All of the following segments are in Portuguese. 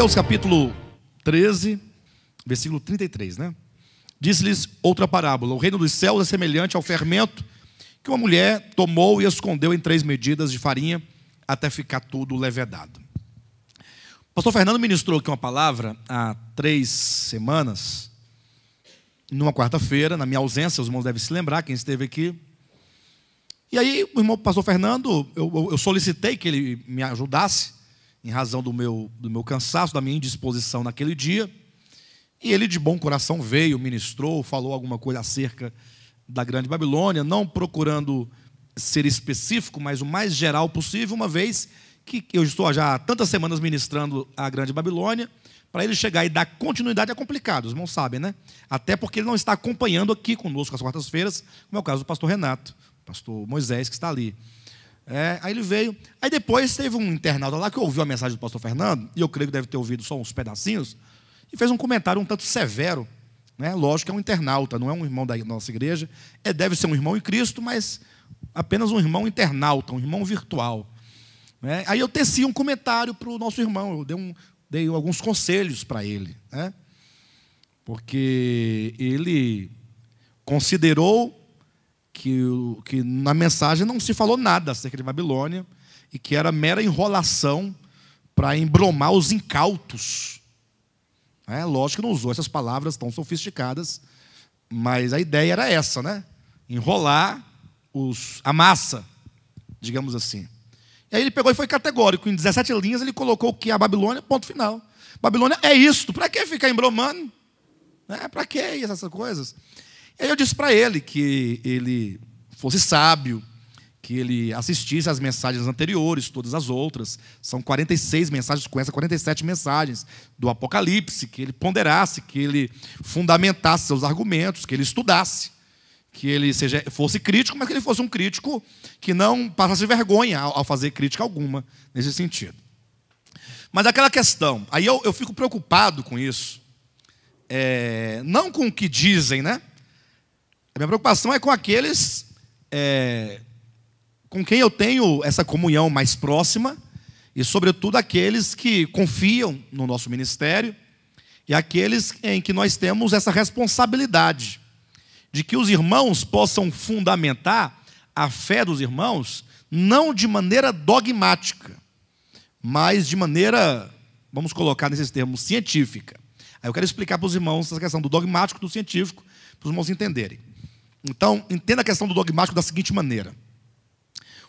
Mateus capítulo 13, versículo 33, né? Disse-lhes outra parábola: o reino dos céus é semelhante ao fermento que uma mulher tomou e escondeu em 3 medidas de farinha até ficar tudo levedado. O pastor Fernando ministrou aqui uma palavra há 3 semanas, numa quarta-feira, na minha ausência, os irmãos devem se lembrar, quem esteve aqui. E aí, o irmão pastor Fernando, eu solicitei que ele me ajudasse, em razão do meu cansaço, da minha indisposição naquele dia. E ele, de bom coração, veio, ministrou, falou alguma coisa acerca da Grande Babilônia, não procurando ser específico, mas o mais geral possível, uma vez que eu estou já há tantas semanas ministrando a Grande Babilônia. Para ele chegar e dar continuidade é complicado, os irmãos sabem, né? Até porque ele não está acompanhando aqui conosco às quartas-feiras, como é o caso do pastor Renato, pastor Moisés, que está ali. Aí ele veio. Aí depois teve um internauta lá que ouviu a mensagem do pastor Fernando, e eu creio que deve ter ouvido só uns pedacinhos, e fez um comentário um tanto severo, né? Lógico que é um internauta, não é um irmão da nossa igreja, deve ser um irmão em Cristo, mas apenas um irmão internauta, um irmão virtual. Aí eu teci um comentário para o nosso irmão, eu dei alguns conselhos para ele, né? Porque ele considerou que na mensagem não se falou nada acerca de Babilônia e que era mera enrolação para embromar os incautos. Lógico que não usou essas palavras tão sofisticadas, mas a ideia era essa, né? Enrolar a massa, digamos assim. E aí ele pegou e foi categórico. Em 17 linhas ele colocou que a Babilônia, ponto final. Babilônia é isto. Para que ficar embromando? Para que essas coisas? E aí eu disse para ele que ele fosse sábio, que ele assistisse às mensagens anteriores, todas as outras. São 46 mensagens, com essa 47 mensagens do Apocalipse, que ele ponderasse, que ele fundamentasse seus argumentos, que ele estudasse, que ele fosse crítico, mas que ele fosse um crítico que não passasse vergonha ao fazer crítica alguma nesse sentido. Mas aquela questão, aí eu fico preocupado com isso, não com o que dizem, né? A minha preocupação é com aqueles com quem eu tenho essa comunhão mais próxima e, sobretudo, aqueles que confiam no nosso ministério e aqueles em que nós temos essa responsabilidade de que os irmãos possam fundamentar a fé dos irmãos não de maneira dogmática, mas de maneira, vamos colocar nesses termos, científica. Aí eu quero explicar para os irmãos essa questão do dogmático e do científico, para os irmãos entenderem. Então, entenda a questão do dogmático da seguinte maneira: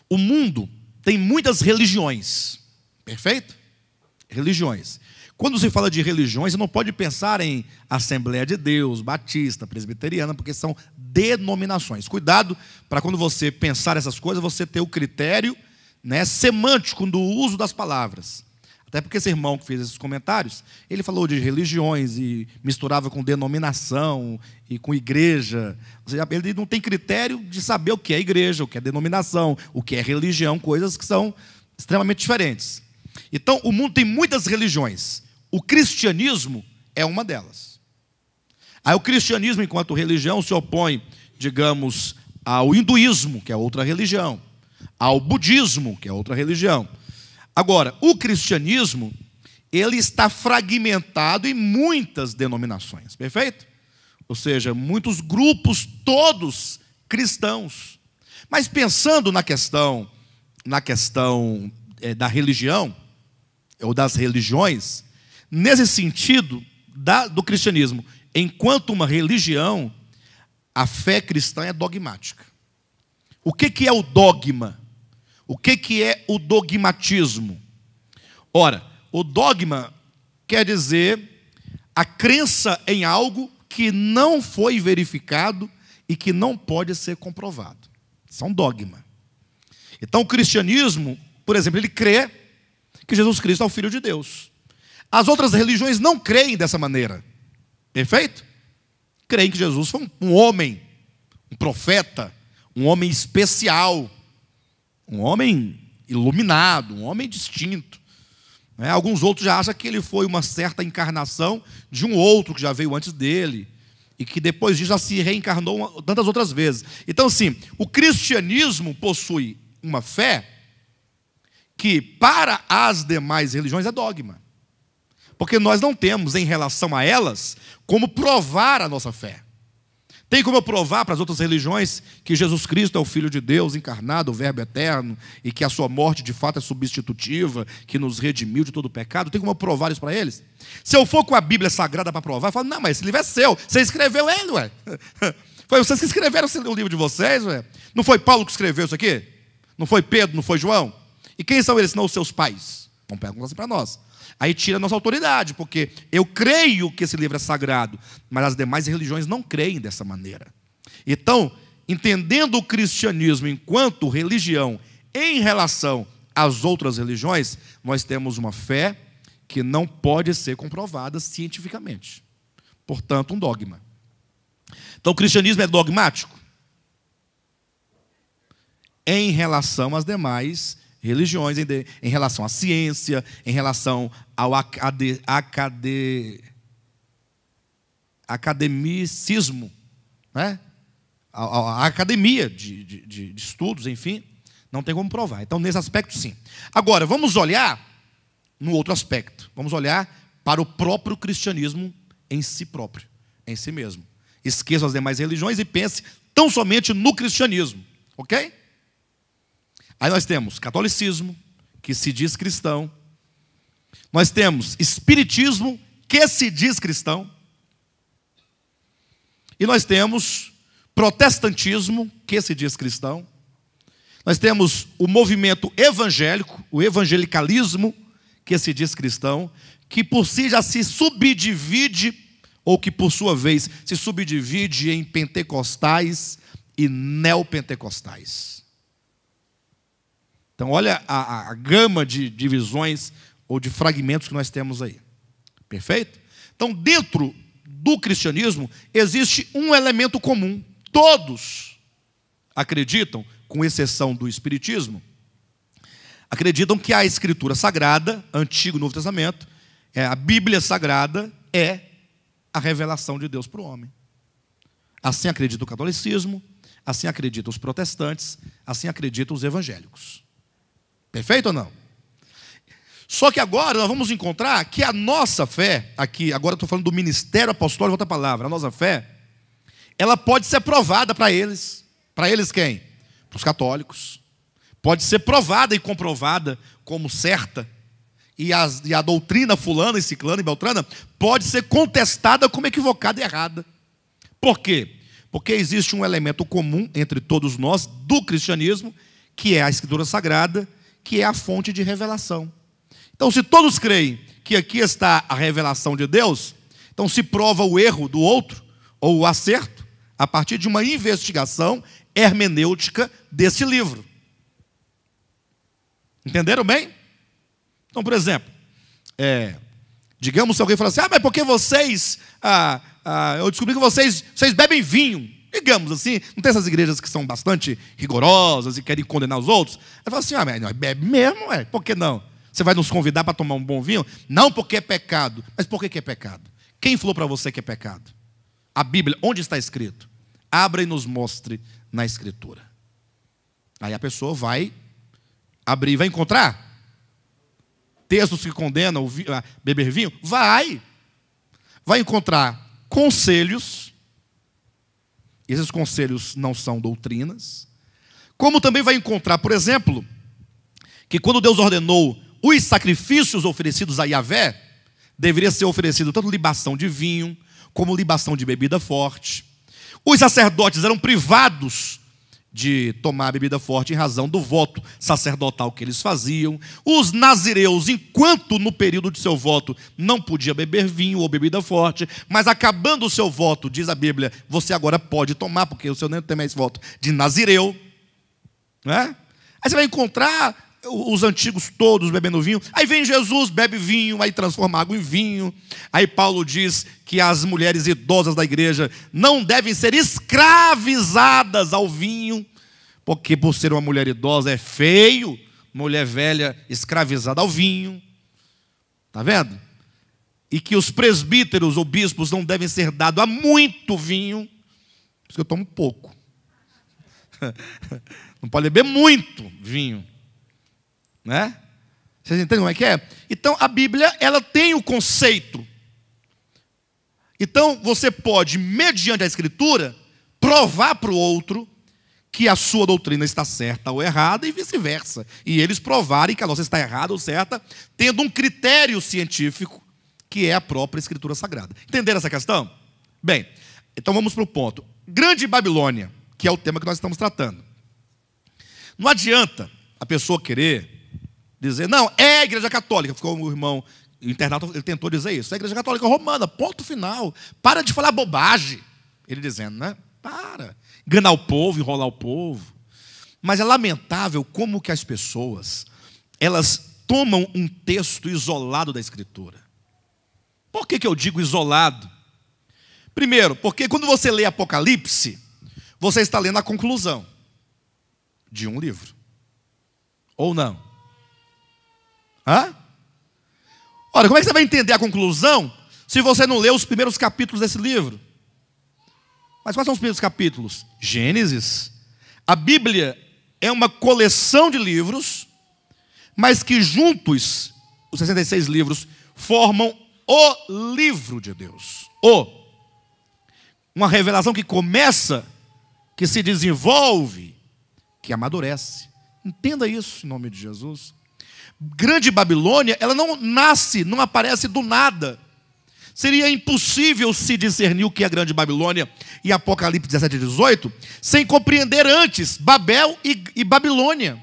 o mundo tem muitas religiões, perfeito? Religiões. Quando se fala de religiões, você não pode pensar em Assembleia de Deus, Batista, Presbiteriana, porque são denominações. Cuidado para quando você pensar essas coisas, você ter o critério, né, semântico do uso das palavras. Até porque esse irmão que fez esses comentários, ele falou de religiões e misturava com denominação e com igreja. Ou seja, ele não tem critério de saber o que é igreja, o que é denominação, o que é religião, coisas que são extremamente diferentes. Então, o mundo tem muitas religiões. O cristianismo é uma delas. Aí o cristianismo, enquanto religião, se opõe, digamos, ao hinduísmo, que é outra religião, ao budismo, que é outra religião. Agora, o cristianismo, ele está fragmentado em muitas denominações, perfeito? Ou seja, muitos grupos, todos cristãos. Mas pensando na questão da religião, ou das religiões, nesse sentido do cristianismo, enquanto uma religião, a fé cristã é dogmática. O que é o dogma? O que é o dogmatismo? Ora, o dogma quer dizer a crença em algo que não foi verificado e que não pode ser comprovado. Isso é um dogma. Então, o cristianismo, por exemplo, ele crê que Jesus Cristo é o Filho de Deus. As outras religiões não creem dessa maneira. Perfeito? Creem que Jesus foi um homem, um profeta, um homem especial, um homem iluminado, um homem distinto. Alguns outros já acham que ele foi uma certa encarnação de um outro que já veio antes dele e que depois disso já se reencarnou tantas outras vezes. Então, assim, o cristianismo possui uma fé que para as demais religiões é dogma. Porque nós não temos, em relação a elas, como provar a nossa fé. Tem como eu provar para as outras religiões que Jesus Cristo é o Filho de Deus, encarnado, o Verbo eterno, e que a sua morte de fato é substitutiva, que nos redimiu de todo o pecado? Tem como eu provar isso para eles? Se eu for com a Bíblia Sagrada para provar, eu falo, não, mas esse livro é seu, você escreveu ele, ué. Foi vocês que escreveram o livro de vocês, ué. Não foi Paulo que escreveu isso aqui? Não foi Pedro, não foi João? E quem são eles, senão os seus pais? Vamos perguntar assim para nós. Aí tira a nossa autoridade, porque eu creio que esse livro é sagrado, mas as demais religiões não creem dessa maneira. Então, entendendo o cristianismo enquanto religião em relação às outras religiões, nós temos uma fé que não pode ser comprovada cientificamente. Portanto, um dogma. Então, o cristianismo é dogmático em relação às demais religiões, em relação à ciência, em relação ao academicismo, né? A academia de estudos, enfim, não tem como provar. Então, nesse aspecto, sim. Agora, vamos olhar no outro aspecto. Vamos olhar para o próprio cristianismo em si próprio, em si mesmo. Esqueça as demais religiões e pense tão somente no cristianismo, ok? Aí nós temos catolicismo, que se diz cristão. Nós temos espiritismo, que se diz cristão. E nós temos protestantismo, que se diz cristão. Nós temos o movimento evangélico, o evangelicalismo, que se diz cristão, que por si já se subdivide, ou que por sua vez se subdivide em pentecostais e neopentecostais. Então, olha a gama de divisões ou de fragmentos que nós temos aí. Perfeito? Então, dentro do cristianismo, existe um elemento comum. Todos acreditam, com exceção do espiritismo, acreditam que a Escritura Sagrada, Antigo e Novo Testamento, a Bíblia Sagrada é a revelação de Deus para o homem. Assim acredita o catolicismo, assim acreditam os protestantes, assim acreditam os evangélicos. Perfeito ou não? Só que agora nós vamos encontrar que a nossa fé, aqui, agora estou falando do ministério apostólico, outra palavra, a nossa fé, ela pode ser provada para eles. Para eles quem? Para os católicos. Pode ser provada e comprovada como certa. E a doutrina fulana e ciclana e beltrana pode ser contestada como equivocada e errada. Por quê? Porque existe um elemento comum entre todos nós do cristianismo, que é a Escritura Sagrada, que é a fonte de revelação. Então, se todos creem que aqui está a revelação de Deus, então se prova o erro do outro, ou o acerto, a partir de uma investigação hermenêutica desse livro. Entenderam bem? Então, por exemplo, digamos se alguém fala assim, mas por que vocês, eu descobri que vocês bebem vinho. Digamos assim, não tem essas igrejas que são bastante rigorosas e querem condenar os outros? Aí fala assim, mas nós bebe mesmo, por que não? Você vai nos convidar para tomar um bom vinho? Não porque é pecado. Mas por que é pecado? Quem falou para você que é pecado? A Bíblia, onde está escrito? Abra e nos mostre na Escritura. Aí a pessoa vai abrir e vai encontrar textos que condenam a beber vinho? Vai encontrar conselhos. Esses conselhos não são doutrinas. Como também vai encontrar, por exemplo, que quando Deus ordenou os sacrifícios oferecidos a Yahvé, deveria ser oferecido tanto libação de vinho, como libação de bebida forte. Os sacerdotes eram privados de tomar bebida forte em razão do voto sacerdotal que eles faziam. Os nazireus, enquanto no período de seu voto não podia beber vinho ou bebida forte, mas acabando o seu voto, diz a Bíblia, você agora pode tomar, porque o seu nem tem mais voto de nazireu, né? Aí você vai encontrar os antigos todos bebendo vinho. Aí vem Jesus, bebe vinho, aí transforma água em vinho. Aí Paulo diz que as mulheres idosas da igreja não devem ser escravizadas ao vinho, porque por ser uma mulher idosa é feio, mulher velha escravizada ao vinho. Está vendo? E que os presbíteros ou bispos não devem ser dados a muito vinho, por isso que eu tomo pouco. Não pode beber muito vinho, né? Vocês entendem como é que é? Então, a Bíblia, ela tem o conceito. Então, você pode, mediante a Escritura, provar para o outro que a sua doutrina está certa ou errada e vice-versa. E eles provarem que a nossa está errada ou certa, tendo um critério científico, que é a própria Escritura Sagrada. Entenderam essa questão? Bem, então vamos para o ponto. Grande Babilônia, que é o tema que nós estamos tratando. Não adianta a pessoa querer dizer, não, é a Igreja Católica. Ficou o irmão, o internato, ele tentou dizer isso. É a Igreja Católica Romana, ponto final. Para de falar bobagem. Ele dizendo, né? Para. Enganar o povo, enrolar o povo. Mas é lamentável como que as pessoas, elas tomam um texto isolado da Escritura. Por que eu digo isolado? Primeiro, porque quando você lê Apocalipse, você está lendo a conclusão de um livro. Ou não? Hã? Ora, como é que você vai entender a conclusão se você não lê os primeiros capítulos desse livro? Mas quais são os primeiros capítulos? Gênesis. A Bíblia é uma coleção de livros, mas que juntos, os 66 livros, formam o livro de Deus. Uma revelação que começa, que se desenvolve, que amadurece. Entenda isso em nome de Jesus. Grande Babilônia, ela não nasce, não aparece do nada. Seria impossível se discernir o que é a Grande Babilônia e Apocalipse 17 e 18 sem compreender antes Babel e Babilônia.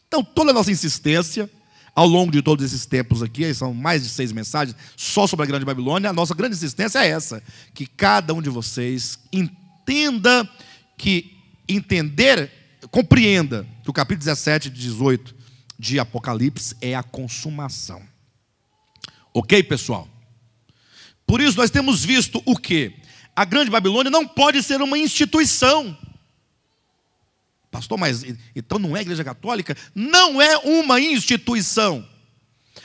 Então, toda a nossa insistência ao longo de todos esses tempos aqui, são mais de 6 mensagens só sobre a Grande Babilônia, a nossa grande insistência é essa, que cada um de vocês entenda, compreenda que o capítulo 17 e 18 de Apocalipse é a consumação. Ok, pessoal? Por isso nós temos visto o quê? A Grande Babilônia não pode ser uma instituição. Pastor, mas então não é Igreja Católica? Não é uma instituição.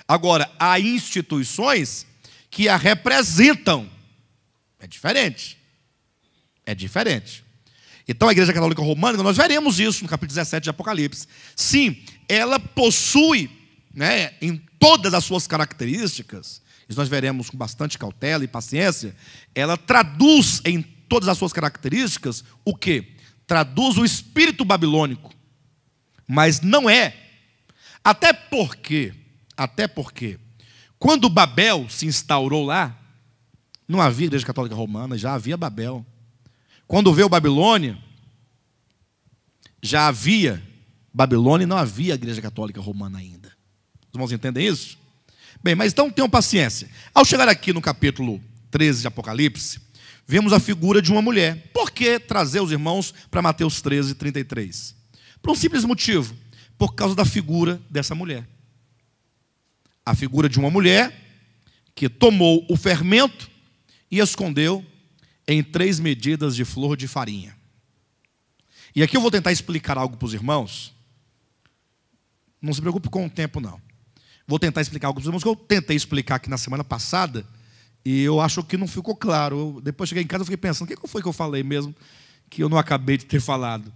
Agora, há instituições que a representam. É diferente. É diferente. Então a Igreja Católica Romana, nós veremos isso no capítulo 17 de Apocalipse. Sim, ela possui, né, em todas as suas características, isso nós veremos com bastante cautela e paciência, ela traduz em todas as suas características o quê? Traduz o espírito babilônico, mas não é. Até porque, quando Babel se instaurou lá, não havia Igreja Católica Romana, já havia Babel. Quando veio Babilônia, já havia Babilônia e não havia Igreja Católica Romana ainda. Os irmãos entendem isso? Bem, mas então tenham paciência. Ao chegar aqui no capítulo 13 de Apocalipse, vemos a figura de uma mulher. Por que trazer os irmãos para Mateus 13, 33? Por um simples motivo, por causa da figura dessa mulher. A figura de uma mulher que tomou o fermento e escondeu em 3 medidas de flor de farinha. E aqui eu vou tentar explicar algo para os irmãos. Não se preocupe com o tempo, não. Vou tentar explicar algo para os irmãos que eu tentei explicar aqui na semana passada e eu acho que não ficou claro. Depois cheguei em casa e fiquei pensando, o que foi que eu falei mesmo que eu não acabei de ter falado?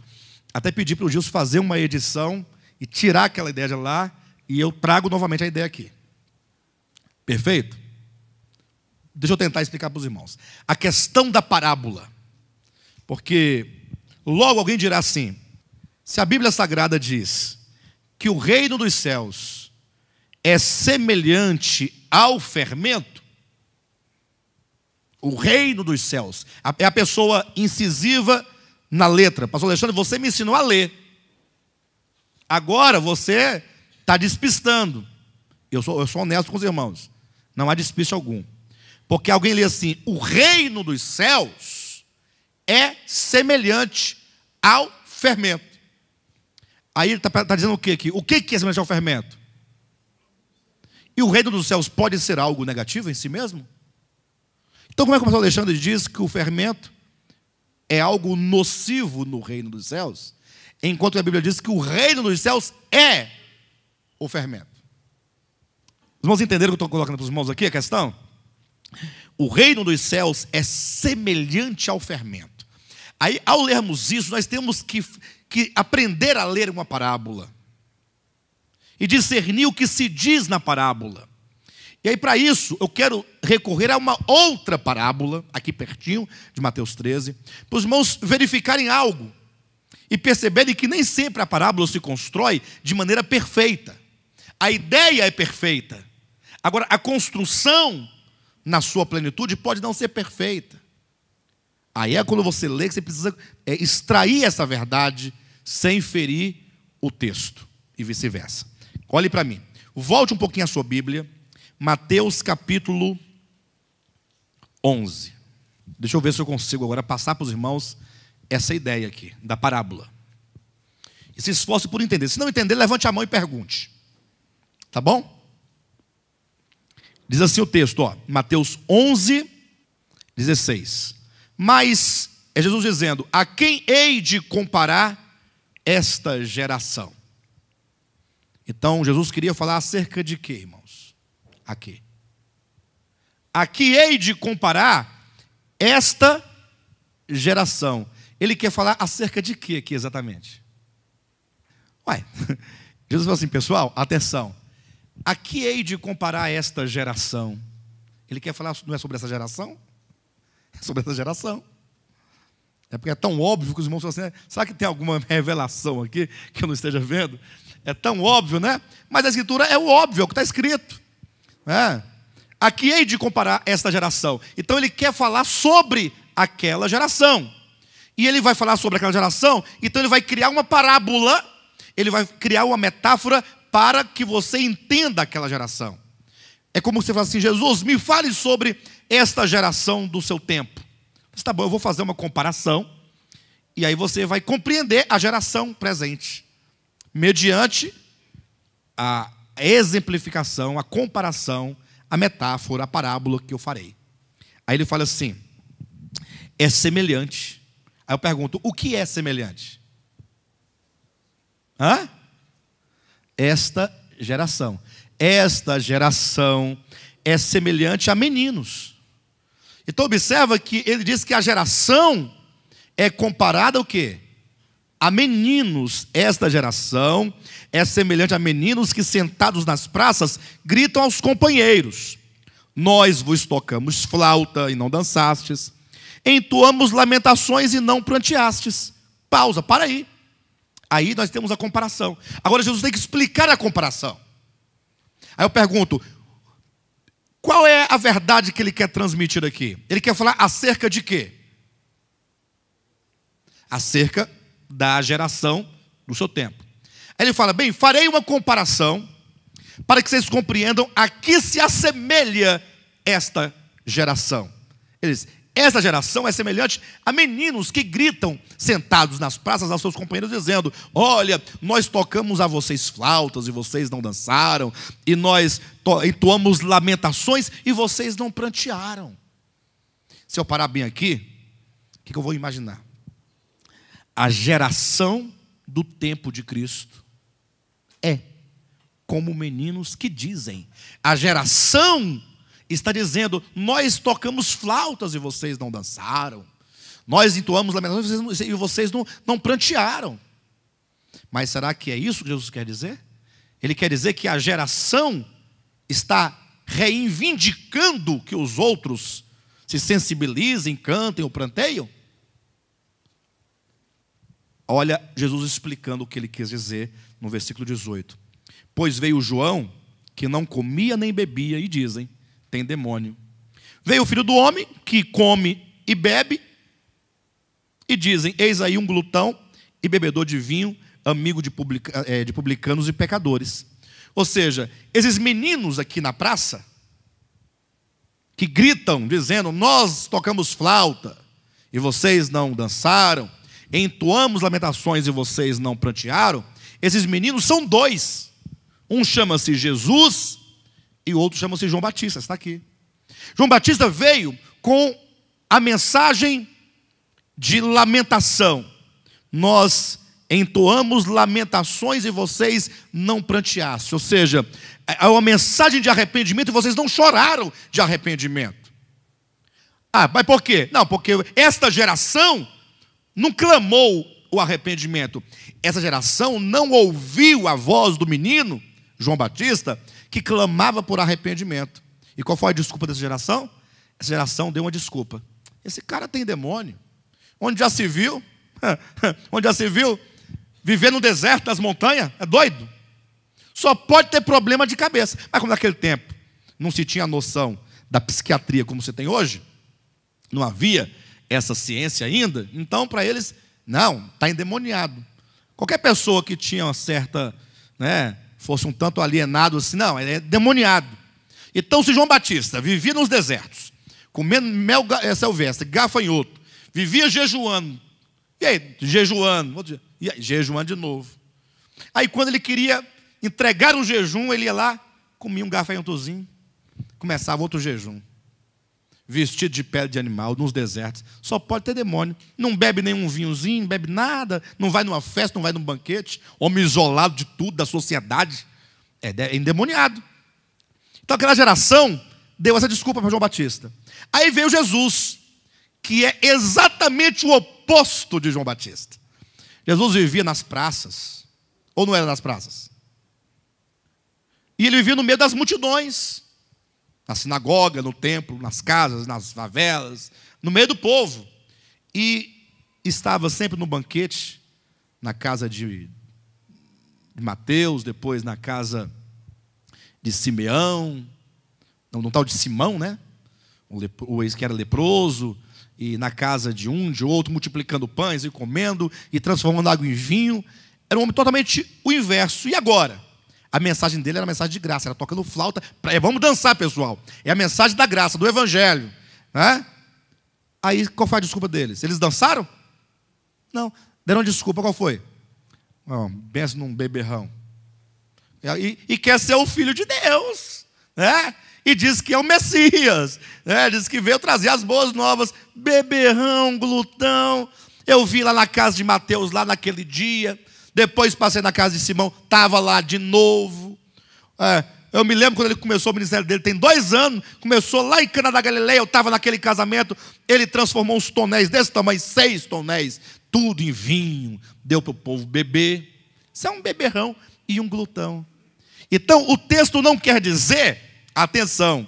Até pedi para o Gilson fazer uma edição e tirar aquela ideia de lá e eu trago novamente a ideia aqui. Perfeito? Deixa eu tentar explicar para os irmãos. A questão da parábola. Porque logo alguém dirá assim, se a Bíblia Sagrada diz que o reino dos céus é semelhante ao fermento, o reino dos céus, é a pessoa incisiva na letra. Pastor Alexandre, você me ensinou a ler. Agora você está despistando. Eu sou honesto com os irmãos. Não há despiste algum. Porque alguém lê assim, o reino dos céus é semelhante ao fermento. Aí ele está dizendo o quê aqui? O que é semelhante ao fermento? E o reino dos céus pode ser algo negativo em si mesmo? Então como é que o pastor Alexandre diz que o fermento é algo nocivo no reino dos céus, enquanto a Bíblia diz que o reino dos céus é o fermento? Os irmãos entenderam o que eu estou colocando para os irmãos aqui, a questão? O reino dos céus é semelhante ao fermento. Aí, ao lermos isso, nós temos que aprender a ler uma parábola. e discernir o que se diz na parábola. E aí, para isso, eu quero recorrer a uma outra parábola, aqui pertinho, de Mateus 13, para os irmãos verificarem algo e perceberem que nem sempre a parábola se constrói de maneira perfeita. A ideia é perfeita. Agora, a construção, na sua plenitude, pode não ser perfeita. Aí é quando você lê que você precisa extrair essa verdade sem ferir o texto e vice-versa. Olhe para mim. Volte um pouquinho à sua Bíblia. Mateus capítulo 11. Deixa eu ver se eu consigo agora passar para os irmãos essa ideia aqui, da parábola. E se esforce por entender. Se não entender, levante a mão e pergunte. Tá bom? Diz assim o texto, Mateus 11, 16. Mas, é Jesus dizendo, a quem hei de comparar esta geração? Então, Jesus queria falar acerca de quê, irmãos? Aqui. A que hei de comparar esta geração? Ele quer falar acerca de quê aqui exatamente? Jesus falou assim, pessoal, atenção. A que hei de comparar esta geração? Ele quer falar, não é sobre essa geração? É sobre essa geração. É porque é tão óbvio que os irmãos falam assim, será que tem alguma revelação aqui que eu não esteja vendo? É tão óbvio, né? Mas a Escritura é o óbvio, é o que está escrito. A que hei de comparar esta geração? Então ele quer falar sobre aquela geração. E ele vai falar sobre aquela geração, então ele vai criar uma parábola, ele vai criar uma metáfora para que você entenda aquela geração. É como você fala assim, Jesus, me fale sobre esta geração do seu tempo. Mas tá bom, eu vou fazer uma comparação, e aí você vai compreender a geração presente, mediante a exemplificação, a comparação, a metáfora, a parábola que eu farei. Aí ele fala assim, é semelhante. Aí eu pergunto, o que é semelhante? Esta geração é semelhante a meninos. Então observa que ele diz que a geração é comparada ao quê? A meninos. Esta geração é semelhante a meninos que sentados nas praças gritam aos companheiros. Nós vos tocamos flauta e não dançastes, entoamos lamentações e não pranteastes. Pausa, para aí. Aí nós temos a comparação. Agora Jesus tem que explicar a comparação. Aí eu pergunto, qual é a verdade que ele quer transmitir aqui? Ele quer falar acerca de quê? Acerca da geração do seu tempo. Aí ele fala, bem, farei uma comparação para que vocês compreendam a que se assemelha esta geração. Ele diz, esta geração é semelhante a meninos que gritam sentados nas praças aos seus companheiros dizendo, olha, nós tocamos a vocês flautas e vocês não dançaram, e nós entoamos lamentações e vocês não prantearam. Se eu parar bem aqui, o que eu vou imaginar? A geração do tempo de Cristo é como meninos que dizem. A geração está dizendo, nós tocamos flautas e vocês não dançaram. Nós entoamos lamentações e vocês não prantearam. Mas será que é isso que Jesus quer dizer? Ele quer dizer que a geração está reivindicando que os outros se sensibilizem, cantem ou pranteiam? Olha Jesus explicando o que ele quis dizer no versículo 18. Pois veio João, que não comia nem bebia, e dizem, tem demônio. Veio o filho do homem, que come e bebe, e dizem, eis aí um glutão e bebedor de vinho, amigo de publicanos e pecadores. Ou seja, esses meninos aqui na praça, que gritam, dizendo, nós tocamos flauta, e vocês não dançaram, entoamos lamentações e vocês não prantearam, esses meninos são dois. Um chama-se Jesus e o outro chama-se João Batista, está aqui. João Batista veio com a mensagem de lamentação. Nós entoamos lamentações e vocês não pranteaste. Ou seja, é uma mensagem de arrependimento e vocês não choraram de arrependimento. Mas por quê? Não, porque esta geração não clamou o arrependimento. Essa geração não ouviu a voz do menino João Batista, que clamava por arrependimento. E qual foi a desculpa dessa geração? Essa geração deu uma desculpa. Esse cara tem demônio. Onde já se viu? Onde já se viu? Viver no deserto, nas montanhas? É doido? Só pode ter problema de cabeça. Mas como naquele tempo não se tinha a noção da psiquiatria como se tem hoje, não havia essa ciência ainda, então para eles, não, está endemoniado. Qualquer pessoa que tinha uma certa, fosse um tanto alienado assim, não, ele é demoniado. Então se João Batista vivia nos desertos, comendo mel silvestre, gafanhoto, vivia jejuando, e aí, jejuando, e aí, jejuando de novo. Aí quando ele queria entregar um jejum, ele ia lá, comia um gafanhotozinho, começava outro jejum. Vestido de pele de animal, nos desertos. Só pode ter demônio. Não bebe nenhum vinhozinho, não bebe nada, não vai numa festa, não vai num banquete. Homem isolado de tudo, da sociedade. É endemoniado. Então aquela geração deu essa desculpa para João Batista. Aí veio Jesus, que é exatamente o oposto de João Batista. Jesus vivia nas praças. Ou não era nas praças? E ele vivia no meio das multidões. Na sinagoga, no templo, nas casas, nas favelas, no meio do povo. E estava sempre no banquete, na casa de Mateus, depois na casa de Simeão, no tal de Simão, o ex que era leproso, e na casa de um, de outro, multiplicando pães e comendo, e transformando água em vinho. Era um homem totalmente o inverso. E agora? A mensagem dele era a mensagem de graça, era tocando flauta. Vamos dançar, pessoal. É a mensagem da graça, do evangelho. Aí, qual foi a desculpa deles? Eles dançaram? Não. Deram desculpa, qual foi? Pensa num beberrão. E quer ser o filho de Deus. E diz que é o Messias. Diz que veio trazer as boas novas. Beberrão, glutão. Eu vi lá na casa de Mateus, lá naquele dia. Depois passei na casa de Simão, estava lá de novo. Eu me lembro quando ele começou o ministério dele, tem 2 anos, começou lá em Cana da Galileia, eu estava naquele casamento, ele transformou uns tonéis desse tamanho, 6 tonéis, tudo em vinho, deu para o povo beber. Isso é um beberrão e um glutão. Então o texto não quer dizer, atenção,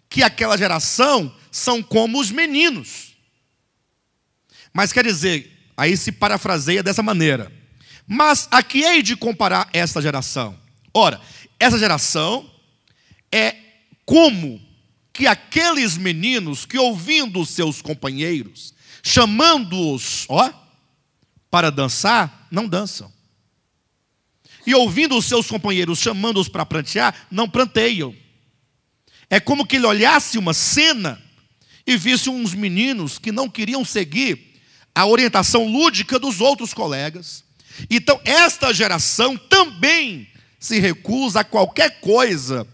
que aquela geração são como os meninos. Mas quer dizer, aí se parafraseia dessa maneira. Mas a que hei de comparar essa geração? Ora, essa geração é como que aqueles meninos que, ouvindo os seus companheiros, chamando-os, para dançar, não dançam. E ouvindo os seus companheiros, chamando-os para prantear, não pranteiam. É como que ele olhasse uma cena e visse uns meninos que não queriam seguir a orientação lúdica dos outros colegas. Então, esta geração também se recusa a qualquer coisa,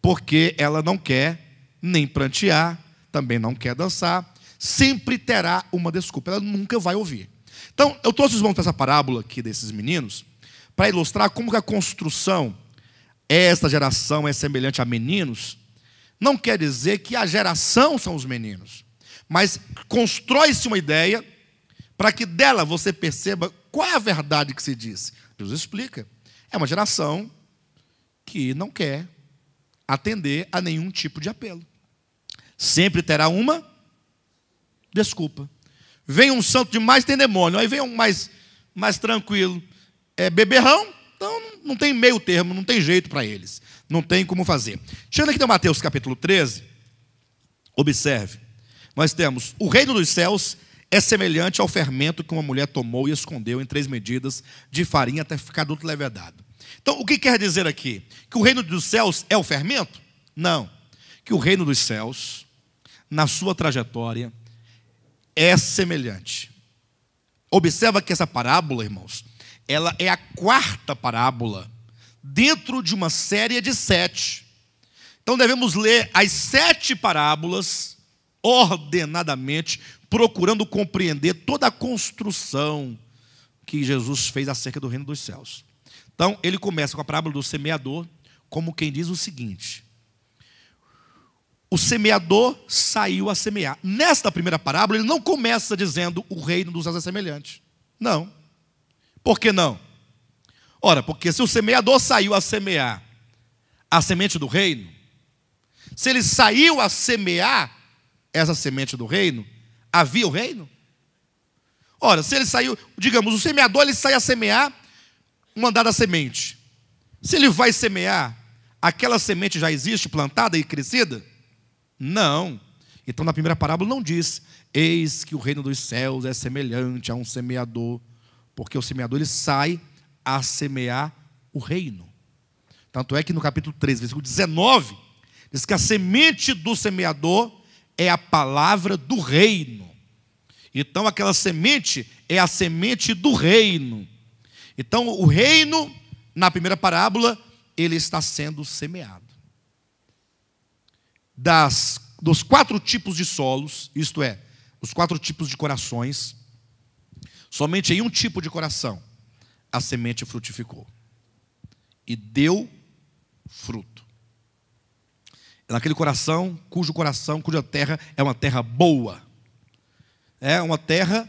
porque ela não quer nem prantear, também não quer dançar, sempre terá uma desculpa, ela nunca vai ouvir. Então, eu trouxe os irmãos para essa parábola aqui desses meninos, para ilustrar como que a construção, esta geração é semelhante a meninos, não quer dizer que a geração são os meninos, mas constrói-se uma ideia para que dela você perceba qual é a verdade que se diz. Jesus explica. É uma geração que não quer atender a nenhum tipo de apelo. Sempre terá uma desculpa. Vem um santo demais, tem demônio. Aí vem um mais tranquilo. É beberrão, então não tem meio termo, não tem jeito para eles. Não tem como fazer. Chegando aqui no Mateus capítulo 13, observe. Nós temos o reino dos céus é semelhante ao fermento que uma mulher tomou e escondeu em 3 medidas de farinha até ficar tudo levedado. Então, o que quer dizer aqui? Que o reino dos céus é o fermento? Não. Que o reino dos céus, na sua trajetória, é semelhante. Observa que essa parábola, irmãos, ela é a 4ª parábola dentro de uma série de 7. Então, devemos ler as 7 parábolas ordenadamente, procurando compreender toda a construção que Jesus fez acerca do reino dos céus. Então, ele começa com a parábola do semeador, como quem diz o seguinte: o semeador saiu a semear. Nesta primeira parábola, ele não começa dizendo o reino dos céus é semelhante. Não. Por que não? Ora, porque se o semeador saiu a semear a semente do reino, se ele saiu a semear essa semente do reino, havia o reino? Ora, se ele saiu, digamos, o semeador ele sai a semear uma dada semente. Se ele vai semear, aquela semente já existe plantada e crescida? Não. Então na primeira parábola não diz: eis que o reino dos céus é semelhante a um semeador, porque o semeador ele sai a semear o reino. Tanto é que no capítulo 13, versículo 19, diz que a semente do semeador é a palavra do reino. Então aquela semente é a semente do reino. Então o reino, na primeira parábola, ele está sendo semeado. Dos 4 tipos de solos, isto é, os 4 tipos de corações, somente em um tipo de coração a semente frutificou e deu fruto. É naquele coração, cuja terra é uma terra boa, é uma terra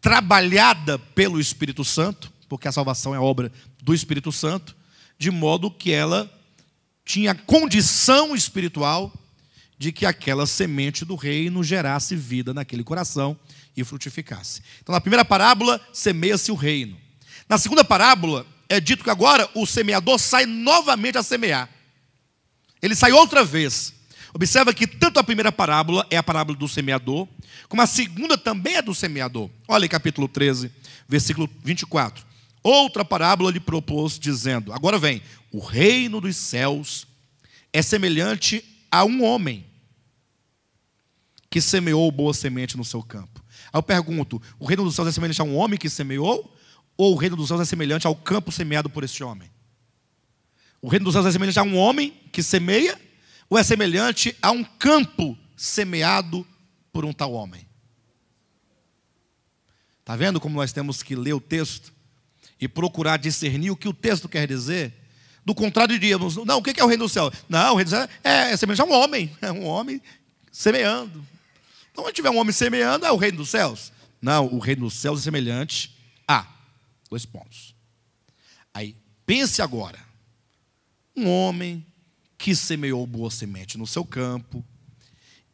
trabalhada pelo Espírito Santo, porque a salvação é obra do Espírito Santo, de modo que ela tinha condição espiritual de que aquela semente do reino gerasse vida naquele coração e frutificasse. Então, na primeira parábola, semeia-se o reino. Na segunda parábola, é dito que agora o semeador sai novamente a semear. Ele sai outra vez. Observa que tanto a primeira parábola é a parábola do semeador, como a segunda também é do semeador. Olha aí capítulo 13, versículo 24. Outra parábola lhe propôs, dizendo: agora vem, o reino dos céus é semelhante a um homem que semeou boa semente no seu campo. Aí eu pergunto: o reino dos céus é semelhante a um homem que semeou? Ou o reino dos céus é semelhante ao campo semeado por este homem? O reino dos céus é semelhante a um homem que semeia? Ou é semelhante a um campo semeado por um tal homem? Está vendo como nós temos que ler o texto e procurar discernir o que o texto quer dizer? Do contrário, diríamos: não, o que é o reino do céu? Não, o reino do céu é semelhante a um homem. É um homem semeando. Então, onde tiver um homem semeando, é o reino dos céus. Não, o reino dos céus é semelhante a... 2 pontos. Aí, pense agora. Um homem que semeou boa semente no seu campo.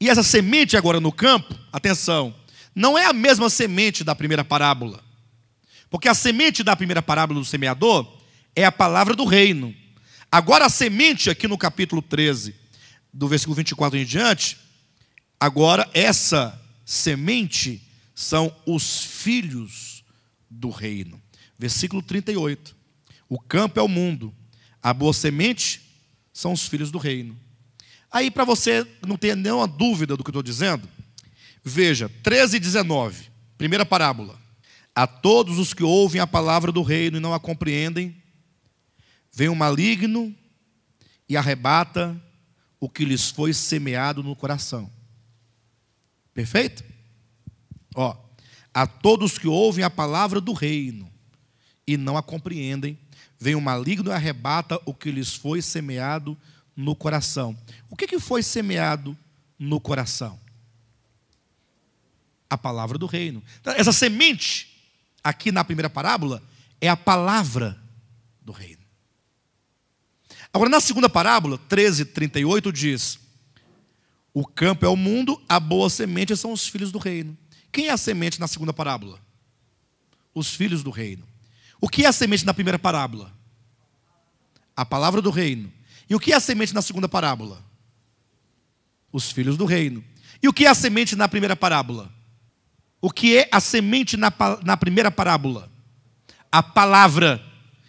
E essa semente agora no campo, atenção, não é a mesma semente da primeira parábola. Porque a semente da primeira parábola do semeador é a palavra do reino. Agora a semente aqui no capítulo 13, do versículo 24 em diante, agora essa semente são os filhos do reino. Versículo 38. O campo é o mundo, a boa semente são os filhos do reino. Aí, para você não ter nenhuma dúvida do que eu estou dizendo, veja, 13 e 19, primeira parábola. A todos os que ouvem a palavra do reino e não a compreendem, vem o maligno e arrebata o que lhes foi semeado no coração. Perfeito? Ó, a todos que ouvem a palavra do reino e não a compreendem, vem o maligno e arrebata o que lhes foi semeado no coração. O que foi semeado no coração? A palavra do reino. Essa semente, aqui na primeira parábola, é a palavra do reino. Agora, na segunda parábola, 13:38, diz: o campo é o mundo, a boa semente são os filhos do reino. Quem é a semente na segunda parábola? Os filhos do reino. O que é a semente na primeira parábola? A palavra do reino. E o que é a semente na segunda parábola? Os filhos do reino. E o que é a semente na primeira parábola? O que é a semente na primeira parábola? A palavra.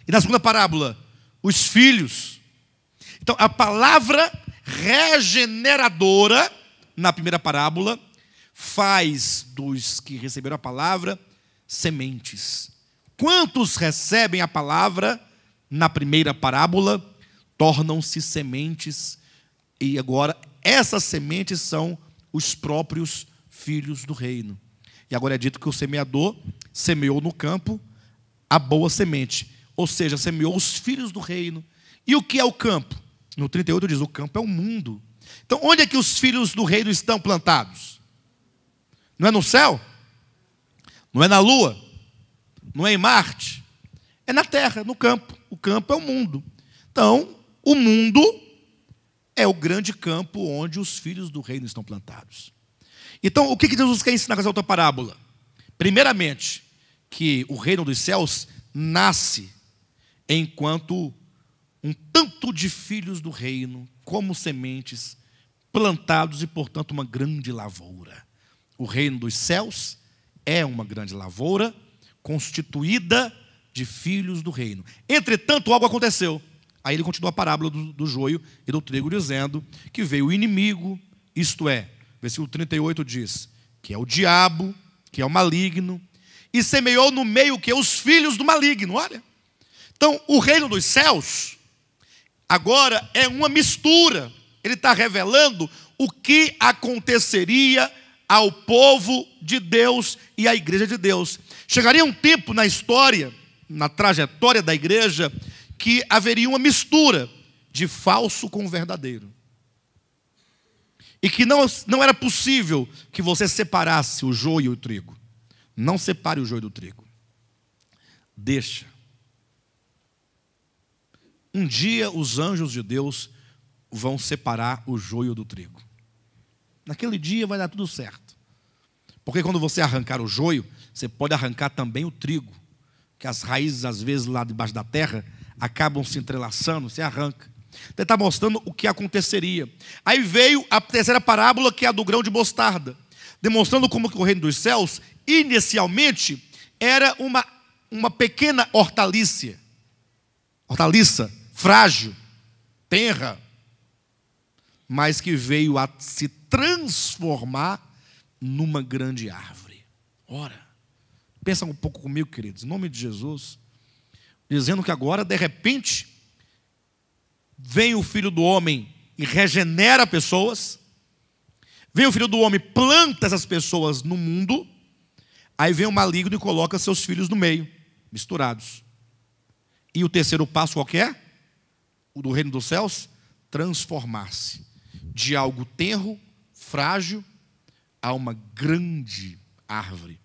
E na segunda parábola? Os filhos. Então, a palavra regeneradora, na primeira parábola, faz dos que receberam a palavra sementes. Quantos recebem a palavra na primeira parábola, tornam-se sementes, e agora essas sementes são os próprios filhos do reino. E agora é dito que o semeador semeou no campo a boa semente, ou seja, semeou os filhos do reino. E o que é o campo? No 38 diz: o campo é o mundo. Então, onde é que os filhos do reino estão plantados? Não é no céu? Não é na lua? Não é em Marte? É na terra, no campo. O campo é o mundo. Então, O mundo é o grande campo onde os filhos do reino estão plantados. Então, o que Jesus quer ensinar com essa outra parábola? Primeiramente, que o reino dos céus nasce enquanto um tanto de filhos do reino, como sementes, plantados e, portanto, uma grande lavoura. O reino dos céus é uma grande lavoura constituída de filhos do reino. Entretanto, algo aconteceu. Aí ele continua a parábola do joio e do trigo, dizendo que veio o inimigo, isto é, versículo 38 diz, que é o diabo, que é o maligno, e semeou no meio que os filhos do maligno, olha. Então, o reino dos céus, agora é uma mistura. Ele está revelando o que aconteceria ao povo de Deus e à igreja de Deus. Chegaria um tempo na história, na trajetória da igreja, que haveria uma mistura de falso com verdadeiro. E que não era possível que você separasse o joio e o trigo. Não separe o joio do trigo. Deixa. Um dia os anjos de Deus vão separar o joio do trigo. Naquele dia vai dar tudo certo. Porque quando você arrancar o joio, você pode arrancar também o trigo. Que as raízes, às vezes, lá debaixo da terra, acabam se entrelaçando, você arranca. Ele está mostrando o que aconteceria. Aí veio a terceira parábola, que é a do grão de mostarda, demonstrando como que o reino dos céus, inicialmente, era uma pequena hortaliça, frágil, tenra, mas que veio a se transformar numa grande árvore. Ora, pensa um pouco comigo, queridos, em nome de Jesus, dizendo que agora, de repente, vem o Filho do Homem e regenera pessoas, vem o Filho do Homem, planta essas pessoas no mundo, aí vem o maligno e coloca seus filhos no meio, misturados. E o terceiro passo qual que é? O do reino dos céus, transformar-se de algo tenro, frágil, a uma grande árvore,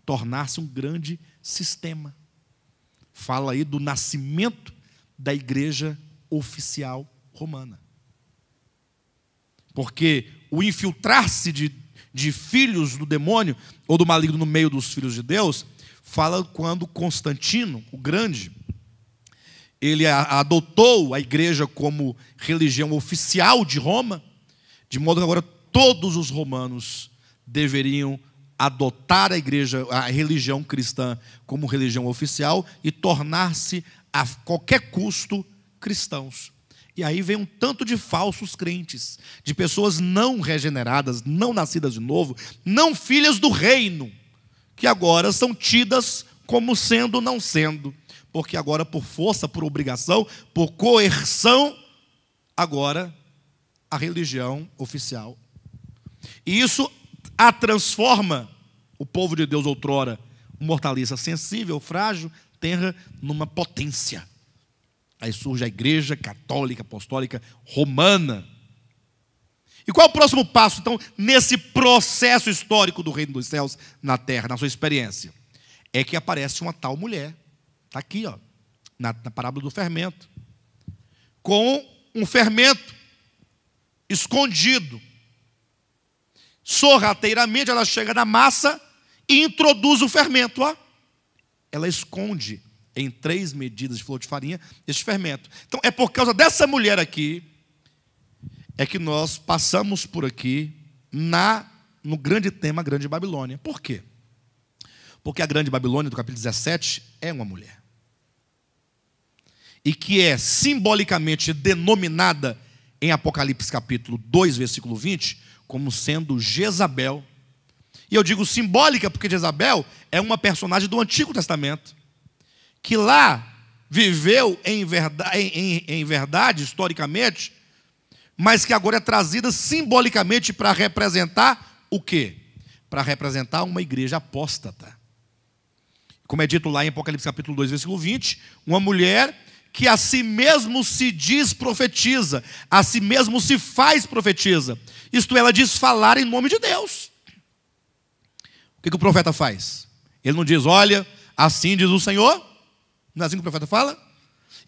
tornar-se um grande sistema. Fala aí do nascimento da igreja oficial romana. Porque o infiltrar-se de filhos do demônio ou do maligno no meio dos filhos de Deus, fala quando Constantino, o Grande, ele adotou a igreja como religião oficial de Roma, de modo que agora todos os romanos deveriam adotar a religião cristã como religião oficial e tornar-se a qualquer custo cristãos. E aí vem um tanto de falsos crentes, de pessoas não regeneradas, não nascidas de novo, não filhas do reino, que agora são tidas como sendo não sendo, porque agora por força, por obrigação, por coerção, agora a religião oficial. E isso a transforma, o povo de Deus outrora, uma hortaliça sensível, frágil, tenra, numa potência. Aí surge a igreja católica, apostólica, romana. E qual é o próximo passo, então, nesse processo histórico do reino dos céus na terra, na sua experiência? É que aparece uma tal mulher, está aqui, ó, na parábola do fermento, com um fermento escondido. Sorrateiramente ela chega na massa e introduz o fermento, ó. Ela esconde em 3 medidas de flor de farinha este fermento. Então é por causa dessa mulher aqui é que nós passamos por aqui no grande tema, a Grande Babilônia. Por quê? Porque a Grande Babilônia, do capítulo 17, é uma mulher. E que é simbolicamente denominada em Apocalipse capítulo 2, versículo 20, como sendo Jezabel. E eu digo simbólica porque Jezabel é uma personagem do Antigo Testamento, que lá viveu em verdade, historicamente, mas que agora é trazida simbolicamente para representar o quê? Para representar uma igreja apóstata. Como é dito lá em Apocalipse capítulo 2, versículo 20, uma mulher que a si mesmo se diz profetiza, a si mesmo se faz profetiza. Isto é, ela diz falar em nome de Deus. O que o profeta faz? Ele não diz, olha, assim diz o Senhor. Não é assim que o profeta fala?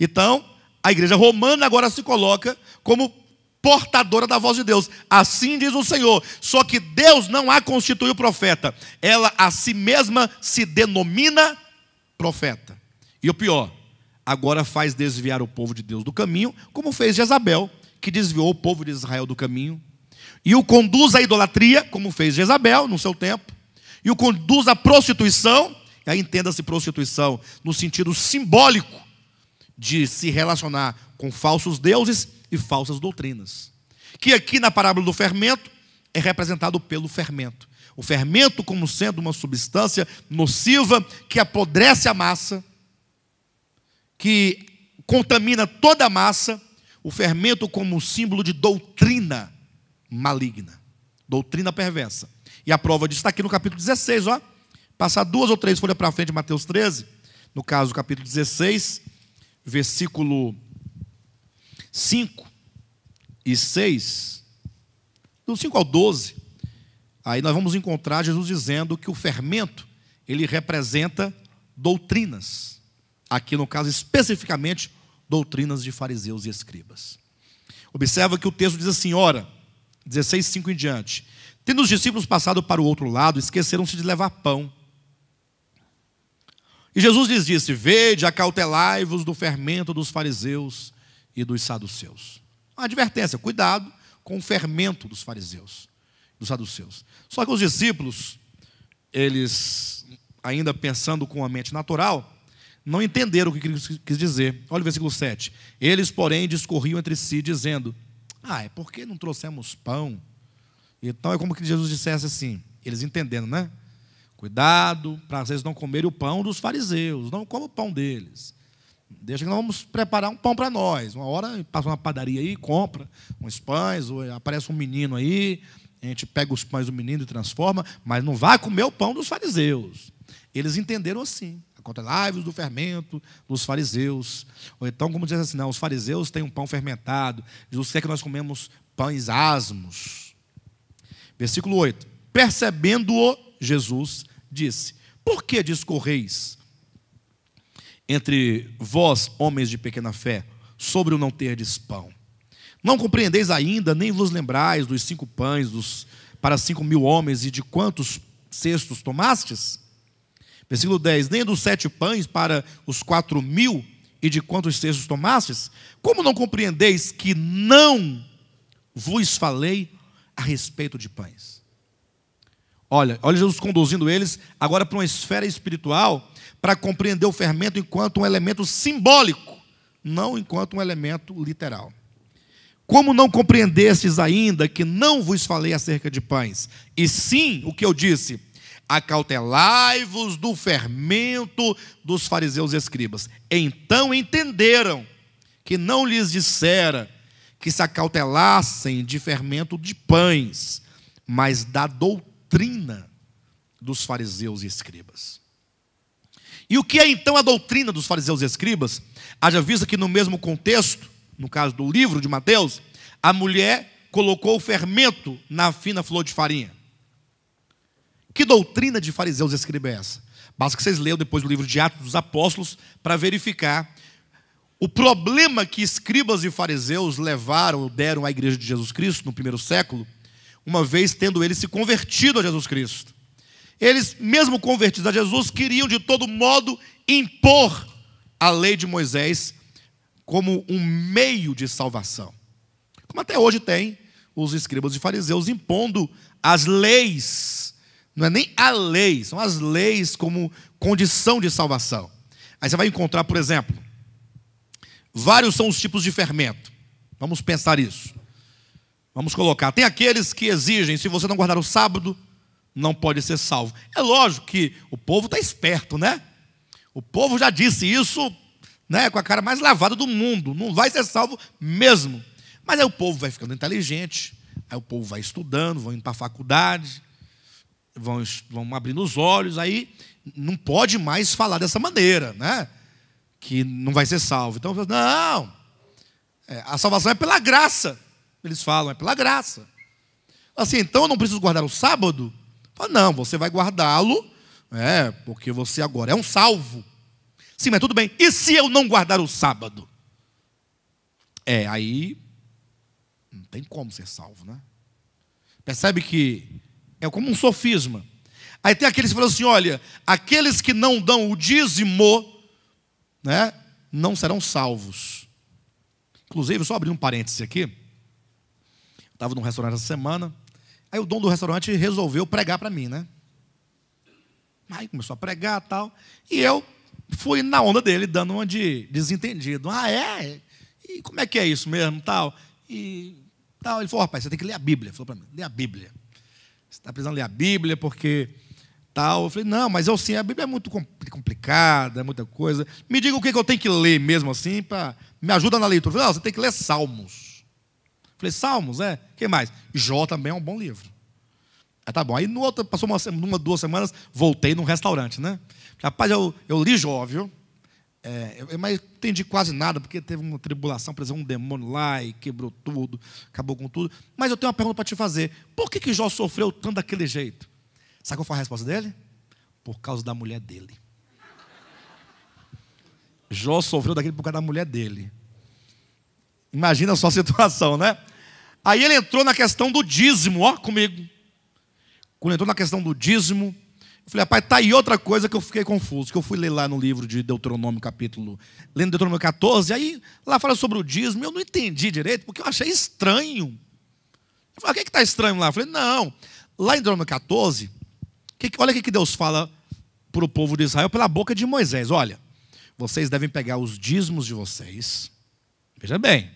Então, a igreja romana agora se coloca como portadora da voz de Deus. Assim diz o Senhor. Só que Deus não a constituiu profeta. Ela a si mesma se denomina profeta. E o pior, agora faz desviar o povo de Deus do caminho, como fez Jezabel, que desviou o povo de Israel do caminho. E o conduz à idolatria, como fez Jezabel no seu tempo. E o conduz à prostituição. E aí entenda-se prostituição no sentido simbólico de se relacionar com falsos deuses e falsas doutrinas. Que aqui na parábola do fermento é representado pelo fermento. O fermento como sendo uma substância nociva que apodrece a massa, que contamina toda a massa. O fermento como símbolo de doutrina maligna, doutrina perversa. E a prova disso está aqui no capítulo 16, ó. Passar 2 ou 3 folhas para frente de Mateus 13, no caso, capítulo 16, versículo 5 e 6, do 5 ao 12, aí nós vamos encontrar Jesus dizendo que o fermento, ele representa doutrinas. Aqui no caso, especificamente, doutrinas de fariseus e escribas. Observa que o texto diz assim, ora, 16, 5 em diante. Tendo os discípulos passado para o outro lado, esqueceram-se de levar pão. E Jesus lhes disse, vede, acautelai-vos do fermento dos fariseus e dos saduceus. Uma advertência, cuidado com o fermento dos fariseus, dos saduceus. Só que os discípulos, eles, ainda pensando com a mente natural, não entenderam o que quis dizer. Olha o versículo 7. Eles, porém, discorriam entre si, dizendo, é porque não trouxemos pão? Então é como que Jesus dissesse assim, eles entendendo, né? Cuidado para vocês não comerem o pão dos fariseus, não comam o pão deles. Deixa que nós vamos preparar um pão para nós. Uma hora passa uma padaria aí, compra uns pães, ou aparece um menino aí, a gente pega os pães do menino e transforma, mas não vai comer o pão dos fariseus. Eles entenderam assim, acautelai-vos do fermento dos fariseus. Ou então, como diz assim, não, os fariseus têm um pão fermentado, Jesus quer que nós comemos pães asmos. Versículo 8. Percebendo-o, Jesus disse, por que discorreis entre vós, homens de pequena fé, sobre o não terdes pão? Não compreendeis ainda, nem vos lembrais dos 5 pães para 5.000 homens e de quantos cestos tomastes? Versículo 10, nem dos 7 pães para os 4.000 e de quantos cestos tomastes? Como não compreendeis que não vos falei a respeito de pães? Olha Jesus conduzindo eles agora para uma esfera espiritual para compreender o fermento enquanto um elemento simbólico, não enquanto um elemento literal. Como não compreendestes ainda que não vos falei acerca de pães, e sim o que eu disse, acautelai-vos do fermento dos fariseus e escribas. Então entenderam que não lhes dissera que se acautelassem de fermento de pães, mas da doutrina dos fariseus e escribas. E o que é então a doutrina dos fariseus e escribas? Haja vista que no mesmo contexto, no caso do livro de Mateus, a mulher colocou o fermento na fina flor de farinha. Que doutrina de fariseus e escribas é essa? Basta que vocês leiam depois do livro de Atos dos Apóstolos para verificar o problema que escribas e fariseus levaram ou deram à igreja de Jesus Cristo no primeiro século, uma vez tendo eles se convertido a Jesus Cristo. Eles, mesmo convertidos a Jesus, queriam de todo modo impor a lei de Moisés como um meio de salvação. Como até hoje tem os escribas e fariseus impondo as leis. Não é nem a lei, são as leis como condição de salvação. Aí você vai encontrar, por exemplo, vários são os tipos de fermento. Vamos pensar isso. Vamos colocar, tem aqueles que exigem, se você não guardar o sábado, não pode ser salvo. É lógico que o povo está esperto, né? O povo já disse isso, né, com a cara mais lavada do mundo. Não vai ser salvo mesmo. Mas aí o povo vai ficando inteligente, aí o povo vai estudando, vão indo para a faculdade, vão abrindo os olhos, aí não pode mais falar dessa maneira, né? Que não vai ser salvo. Então, não, a salvação é pela graça. Eles falam, é pela graça. Assim, então eu não preciso guardar o sábado? Fala, não, você vai guardá-lo, porque você agora é um salvo. Sim, mas tudo bem. E se eu não guardar o sábado? Aí não tem como ser salvo, né? Percebe que é como um sofisma. Aí tem aqueles que falam assim, olha, aqueles que não dão o dízimo, né, não serão salvos. Inclusive, só abrir um parêntese aqui. Eu estava num restaurante essa semana, aí o dono do restaurante resolveu pregar para mim, né? Aí começou a pregar e tal, e eu fui na onda dele, dando uma de desentendido. E como é que é isso mesmo, tal? E tal. Ele falou, rapaz, você tem que ler a Bíblia. Ele falou para mim, lê a Bíblia. Você está precisando ler a Bíblia porque tal. Eu falei, não, mas eu sim, a Bíblia é muito complicada, é muita coisa. Me diga o que eu tenho que ler mesmo assim, me ajuda na leitura. Eu falei, não, você tem que ler Salmos. Eu falei, Salmos, o que mais? Jó também é um bom livro. Tá bom. Aí no outro, passou uma 2 semanas, voltei num restaurante, né? Rapaz, eu li Jó, viu? Mas entendi quase nada, porque teve uma tribulação, por exemplo, um demônio lá e quebrou tudo, acabou com tudo. Mas eu tenho uma pergunta para te fazer. Por que Jó sofreu tanto daquele jeito? Sabe qual foi a resposta dele? Por causa da mulher dele. Jó sofreu daquele por causa da mulher dele. Imagina a sua situação, né? Aí ele entrou na questão do dízimo, comigo. Quando entrou na questão do dízimo, eu falei, rapaz, tá aí outra coisa que eu fiquei confuso, que eu fui ler lá no livro de Deuteronômio, lendo Deuteronômio 14, aí lá fala sobre o dízimo, eu não entendi direito, porque eu achei estranho. Eu falei, o que está estranho lá? Eu falei, não, lá em Deuteronômio 14, olha o que Deus fala para o povo de Israel pela boca de Moisés. Olha, vocês devem pegar os dízimos de vocês, veja bem,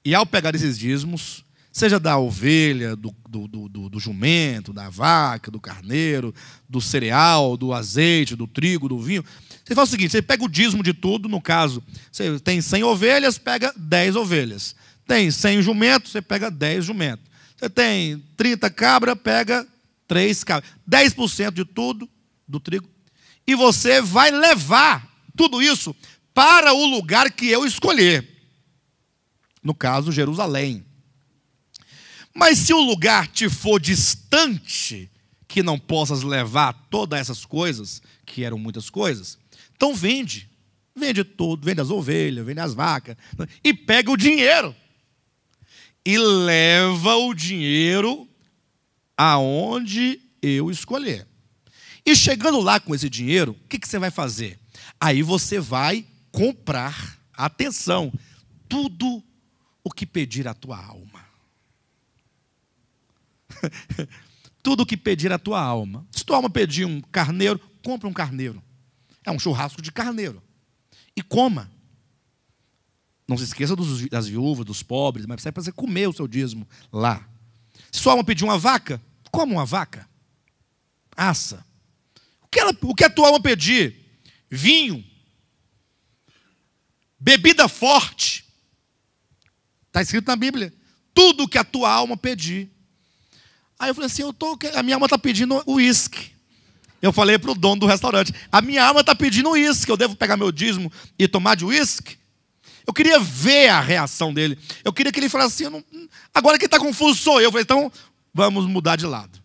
e ao pegar esses dízimos, seja da ovelha, do jumento, da vaca, do carneiro, do cereal, do azeite, do trigo, do vinho. Você faz o seguinte, você pega o dízimo de tudo, no caso, você tem 100 ovelhas, pega 10 ovelhas. Tem 100 jumentos, você pega 10 jumentos. Você tem 30 cabras, pega 3 cabras. 10% de tudo, do trigo. E você vai levar tudo isso para o lugar que eu escolher. No caso, Jerusalém. Mas se o lugar te for distante, que não possas levar todas essas coisas, que eram muitas coisas, então vende. Vende tudo, vende as ovelhas, vende as vacas, e pega o dinheiro. E leva o dinheiro aonde eu escolher. E chegando lá com esse dinheiro, o que você vai fazer? Aí você vai comprar, atenção, tudo o que pedir a tua alma. Tudo o que pedir a tua alma. Se tua alma pedir um carneiro, compra um carneiro. É um churrasco de carneiro. E coma. Não se esqueça das viúvas, dos pobres, mas sai para você comer o seu dízimo lá. Se sua alma pedir uma vaca, coma uma vaca. Assa. O que a tua alma pedir? Vinho. Bebida forte. Está escrito na Bíblia. Tudo o que a tua alma pedir. Aí eu falei assim, a minha alma está pedindo uísque. Eu falei para o dono do restaurante, a minha alma está pedindo uísque, eu devo pegar meu dízimo e tomar de uísque? Eu queria ver a reação dele. Eu queria que ele falasse assim, agora quem está confuso sou eu. Eu falei, então vamos mudar de lado.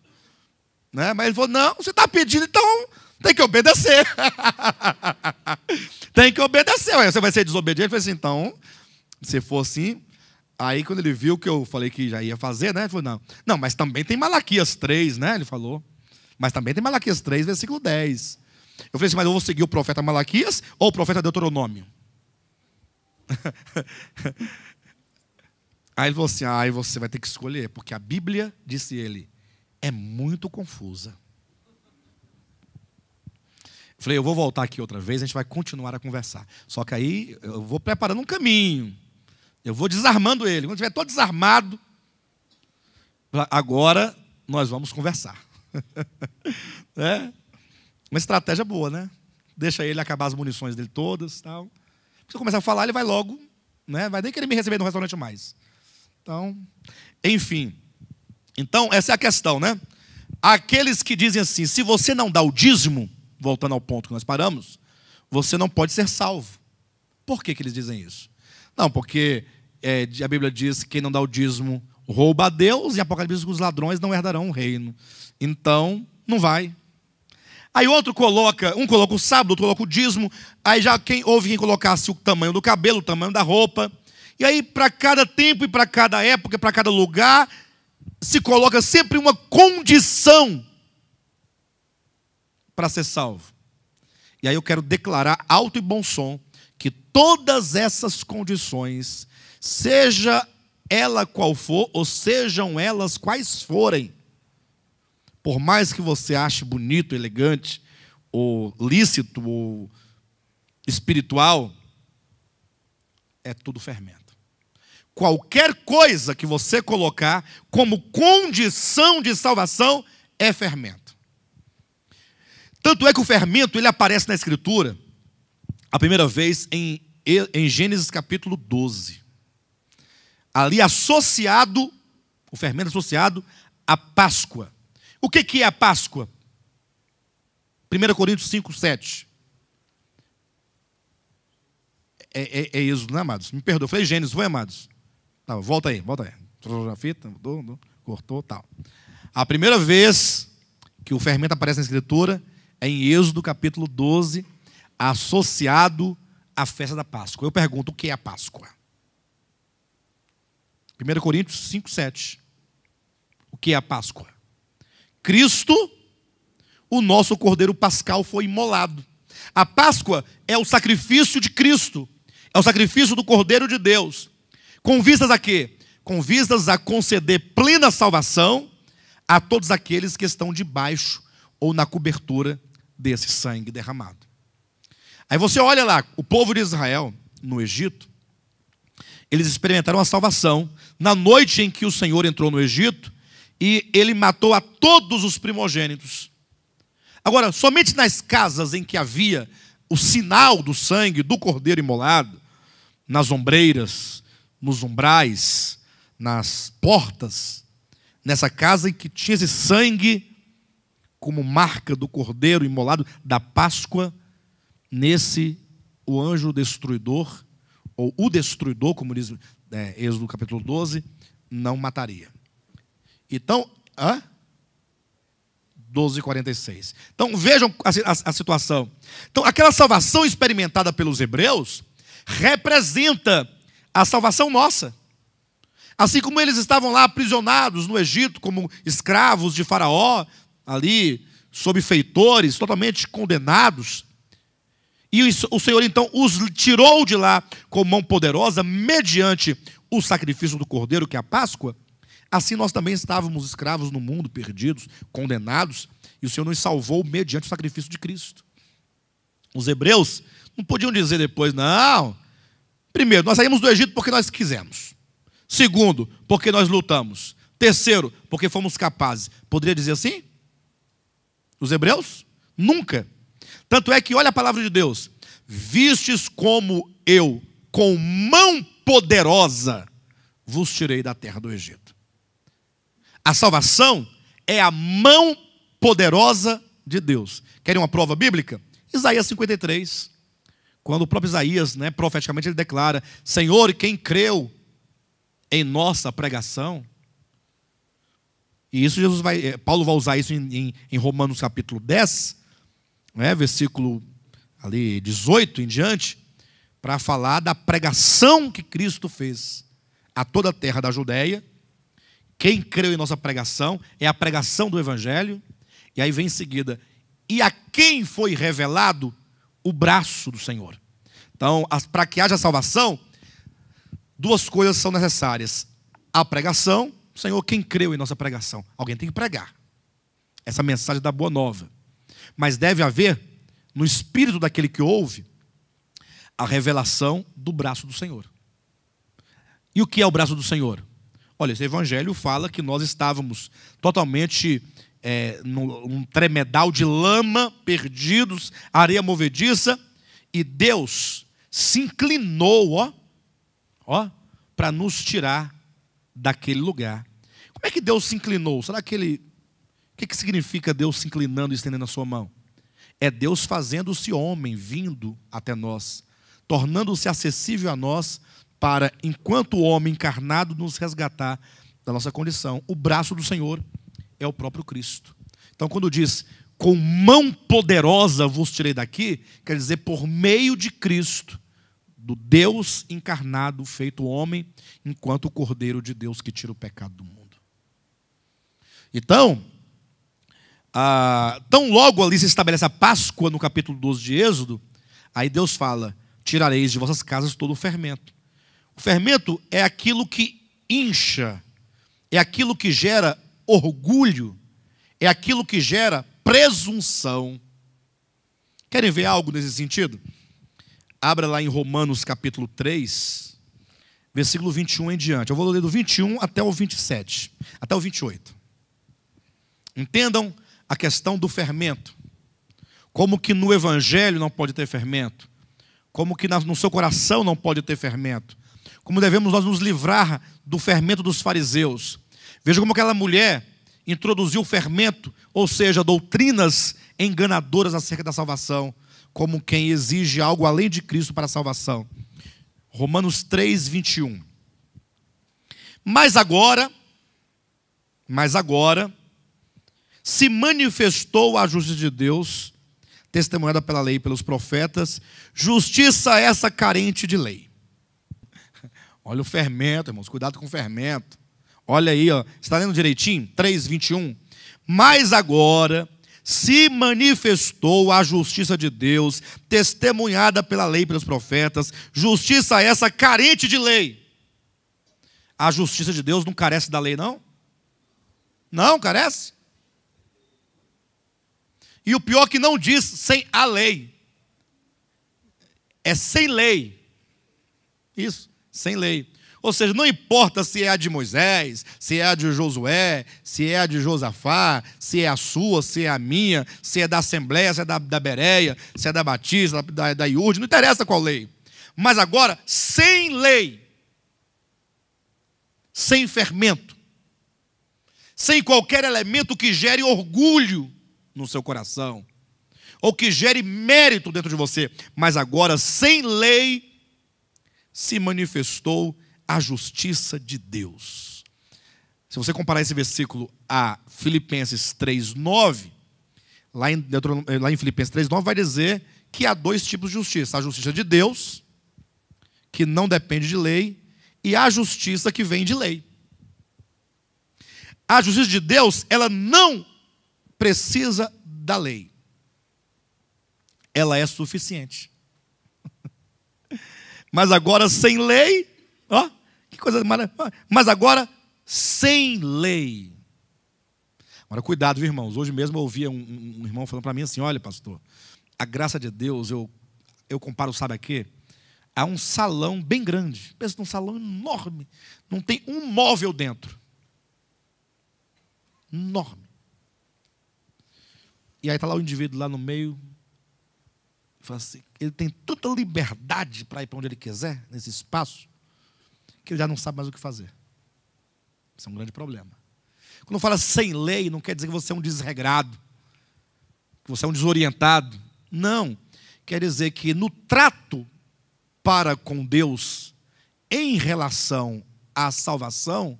Né? Mas ele falou, não, você está pedindo, então tem que obedecer. Tem que obedecer. Você vai ser desobediente? Eu falei assim, então, se for assim... Aí quando ele viu que eu falei que já ia fazer, né? Ele falou, não, mas também tem Malaquias 3, né? Ele falou, mas também tem Malaquias 3, versículo 10. Eu falei assim, mas eu vou seguir o profeta Malaquias ou o profeta Deuteronômio? Aí ele falou assim, aí você vai ter que escolher, porque a Bíblia, disse ele, é muito confusa. Eu falei, eu vou voltar aqui outra vez, a gente vai continuar a conversar. Só que aí eu vou preparando um caminho. Eu vou desarmando ele. Quando estiver todo desarmado, agora nós vamos conversar. É uma estratégia boa, né? Deixa ele acabar as munições dele todas. Tal. Se eu começar a falar, ele vai logo, né? Vai nem querer me receber no restaurante mais. Então, enfim. Então, essa é a questão, né? Aqueles que dizem assim, se você não dá o dízimo, voltando ao ponto que nós paramos, você não pode ser salvo. Por que eles dizem isso? Não, porque a Bíblia diz que quem não dá o dízimo rouba a Deus, e Apocalipse diz que os ladrões não herdarão o reino. Então, não vai. Aí um coloca o sábado, outro coloca o dízimo, aí já houve quem colocasse o tamanho do cabelo, o tamanho da roupa, E aí, para cada tempo e para cada época, para cada lugar, se coloca sempre uma condição para ser salvo. E aí eu quero declarar alto e bom som que todas essas condições, seja ela qual for, ou sejam elas quais forem, por mais que você ache bonito, elegante, ou lícito, ou espiritual, é tudo fermento. Qualquer coisa que você colocar como condição de salvação é fermento. Tanto é que o fermento ele aparece na Escritura a primeira vez em Gênesis capítulo 12. Ali associado, o fermento associado à Páscoa. O que é a Páscoa? 1 Coríntios 5, 7. É Êxodo, né, amados? Me perdoa, eu falei Gênesis, foi, amados? Tá, volta aí. Trouxe a fita, cortou, tal. A primeira vez que o fermento aparece na Escritura é em Êxodo capítulo 12, associado à festa da Páscoa. Eu pergunto, o que é a Páscoa? 1 Coríntios 5, 7. O que é a Páscoa? Cristo, o nosso Cordeiro Pascal, foi imolado. A Páscoa é o sacrifício de Cristo. É o sacrifício do Cordeiro de Deus. Com vistas a quê? Com vistas a conceder plena salvação a todos aqueles que estão debaixo ou na cobertura desse sangue derramado. Aí você olha lá, o povo de Israel, no Egito, eles experimentaram a salvação na noite em que o Senhor entrou no Egito e ele matou a todos os primogênitos. Agora, somente nas casas em que havia o sinal do sangue do cordeiro imolado, nas ombreiras, nos umbrais, nas portas, nessa casa em que tinha esse sangue como marca do cordeiro imolado da Páscoa, nesse o anjo destruidor, ou o destruidor, como diz Êxodo capítulo 12, não mataria. Então, 12:46. Então vejam a situação. Então aquela salvação experimentada pelos hebreus representa a salvação nossa. Assim como eles estavam lá aprisionados no Egito como escravos de Faraó, ali sob feitores, totalmente condenados. E o Senhor então os tirou de lá com mão poderosa mediante o sacrifício do cordeiro, que é a Páscoa. Assim nós também estávamos escravos no mundo, perdidos, condenados, e o Senhor nos salvou mediante o sacrifício de Cristo. Os hebreus não podiam dizer depois, não. Primeiro, nós saímos do Egito porque nós quisemos. Segundo, porque nós lutamos. Terceiro, porque fomos capazes. Poderia dizer assim? Os hebreus? Nunca. Tanto é que, olha a palavra de Deus. Vistes como eu, com mão poderosa, vos tirei da terra do Egito. A salvação é a mão poderosa de Deus. Querem uma prova bíblica? Isaías 53. Quando o próprio Isaías, profeticamente, ele declara: Senhor, quem creu em nossa pregação? E isso Paulo vai usar isso em Romanos capítulo 10, versículo ali 18 em diante, para falar da pregação que Cristo fez a toda a terra da Judéia. Quem creu em nossa pregação é a pregação do Evangelho. E aí vem em seguida: e a quem foi revelado o braço do Senhor. Então, para que haja salvação, duas coisas são necessárias: a pregação. Senhor, quem creu em nossa pregação? Alguém tem que pregar essa mensagem da boa nova. Mas deve haver, no espírito daquele que ouve, a revelação do braço do Senhor. E o que é o braço do Senhor? Olha, esse evangelho fala que nós estávamos totalmente num tremedal de lama, perdidos, areia movediça, e Deus se inclinou, para nos tirar daquele lugar. Como é que Deus se inclinou? Será que o que significa Deus se inclinando e estendendo a sua mão? É Deus fazendo-se homem, vindo até nós, tornando-se acessível a nós, para, enquanto homem encarnado, nos resgatar da nossa condição. O braço do Senhor é o próprio Cristo. Então, quando diz, com mão poderosa vos tirei daqui, quer dizer, por meio de Cristo, do Deus encarnado, feito homem, enquanto o Cordeiro de Deus que tira o pecado do mundo. Então, tão logo ali se estabelece a Páscoa, no capítulo 12 de Êxodo, aí Deus fala: tirareis de vossas casas todo o fermento. O fermento é aquilo que incha, é aquilo que gera orgulho, é aquilo que gera presunção. Querem ver algo nesse sentido? Abra lá em Romanos capítulo 3, versículo 21 em diante. Eu vou ler do 21 até o 27, até o 28. Entendam a questão do fermento. Como que no evangelho não pode ter fermento. Como que no seu coração não pode ter fermento. Como devemos nós nos livrar do fermento dos fariseus. Veja como aquela mulher introduziu o fermento, ou seja, doutrinas enganadoras acerca da salvação, como quem exige algo além de Cristo para a salvação. Romanos 3, 21. Mas agora, se manifestou a justiça de Deus, testemunhada pela lei e pelos profetas, justiça essa carente de lei. Olha o fermento, irmãos, cuidado com o fermento. Olha aí, ó, está lendo direitinho? 3, 21. Mas agora se manifestou a justiça de Deus, testemunhada pela lei e pelos profetas, justiça essa carente de lei. A justiça de Deus não carece da lei, não? Não carece? E o pior que não diz sem a lei. É sem lei. Isso, sem lei. Ou seja, não importa se é a de Moisés, se é a de Josué, se é a de Josafá, se é a sua, se é a minha, se é da Assembleia, se é da Bereia, se é da Batista, da Iurde, não interessa qual lei. Mas agora, sem lei, sem fermento, sem qualquer elemento que gere orgulho no seu coração, ou que gere mérito dentro de você, mas agora, sem lei, se manifestou a justiça de Deus. Se você comparar esse versículo a Filipenses 3:9, lá em Filipenses 3:9 vai dizer que há dois tipos de justiça: a justiça de Deus, que não depende de lei, e a justiça que vem de lei. A justiça de Deus, ela não precisa da lei. Ela é suficiente. Mas agora sem lei, ó, que coisa maravilhosa. Mas agora sem lei. Agora cuidado, viu, irmãos? Hoje mesmo eu ouvi um irmão falando para mim assim: olha, pastor, a graça de Deus, eu comparo, sabe a quê? A um salão bem grande. Pensa num salão enorme. Não tem um móvel dentro. Enorme. E aí está lá o indivíduo lá no meio. Fala assim, ele tem tanta liberdade para ir para onde ele quiser, nesse espaço, que ele já não sabe mais o que fazer. Isso é um grande problema. Quando fala sem lei, não quer dizer que você é um desregrado, que você é um desorientado. Não. Quer dizer que no trato para com Deus, em relação à salvação,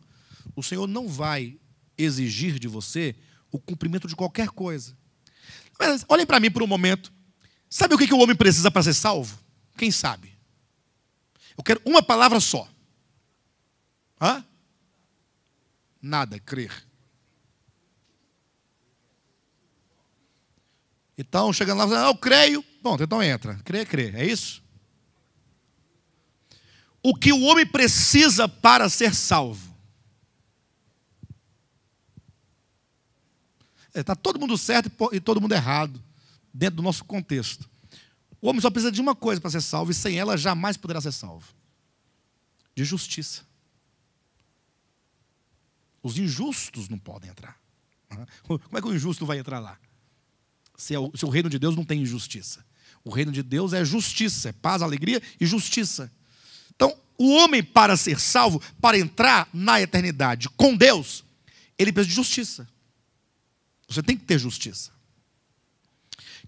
o Senhor não vai exigir de você o cumprimento de qualquer coisa. Mas olhem para mim por um momento. Sabe o que o homem precisa para ser salvo? Quem sabe? Eu quero uma palavra só. Hã? Nada, crer. Então, chegando lá, eu creio. Bom, então entra. Crer. É isso? O que o homem precisa para ser salvo? Está todo mundo certo e todo mundo errado, dentro do nosso contexto. O homem só precisa de uma coisa para ser salvo, e sem ela jamais poderá ser salvo: de justiça. Os injustos não podem entrar. Como é que o injusto vai entrar lá? Se o reino de Deus não tem injustiça. O reino de Deus é justiça, é paz, alegria e justiça. Então, o homem, para ser salvo, para entrar na eternidade com Deus, ele precisa de justiça. Você tem que ter justiça.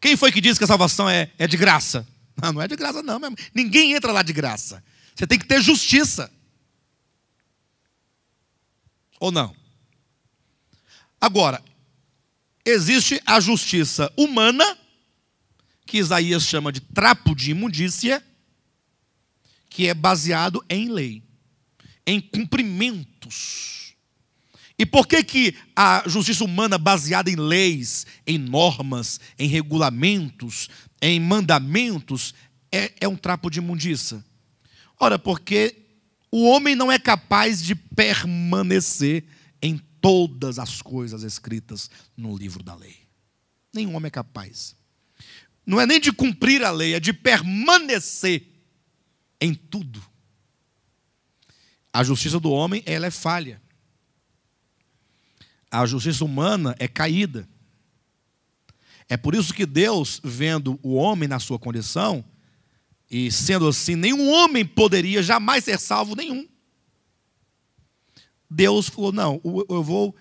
Quem foi que disse que a salvação é de graça? Não é de graça não, mesmo. Ninguém entra lá de graça. Você tem que ter justiça. Ou não? Agora, existe a justiça humana, que Isaías chama de trapo de imundícia, que é baseado em lei, em cumprimentos. E por que a justiça humana baseada em leis, em normas, em regulamentos, em mandamentos, é um trapo de imundícia? Ora, porque o homem não é capaz de permanecer em todas as coisas escritas no livro da lei. Nenhum homem é capaz. Não é nem de cumprir a lei, é de permanecer em tudo. A justiça do homem, ela é falha. A justiça humana é caída. É por isso que Deus, vendo o homem na sua condição, e sendo assim, nenhum homem poderia jamais ser salvo, nenhum. Deus falou, não, eu vou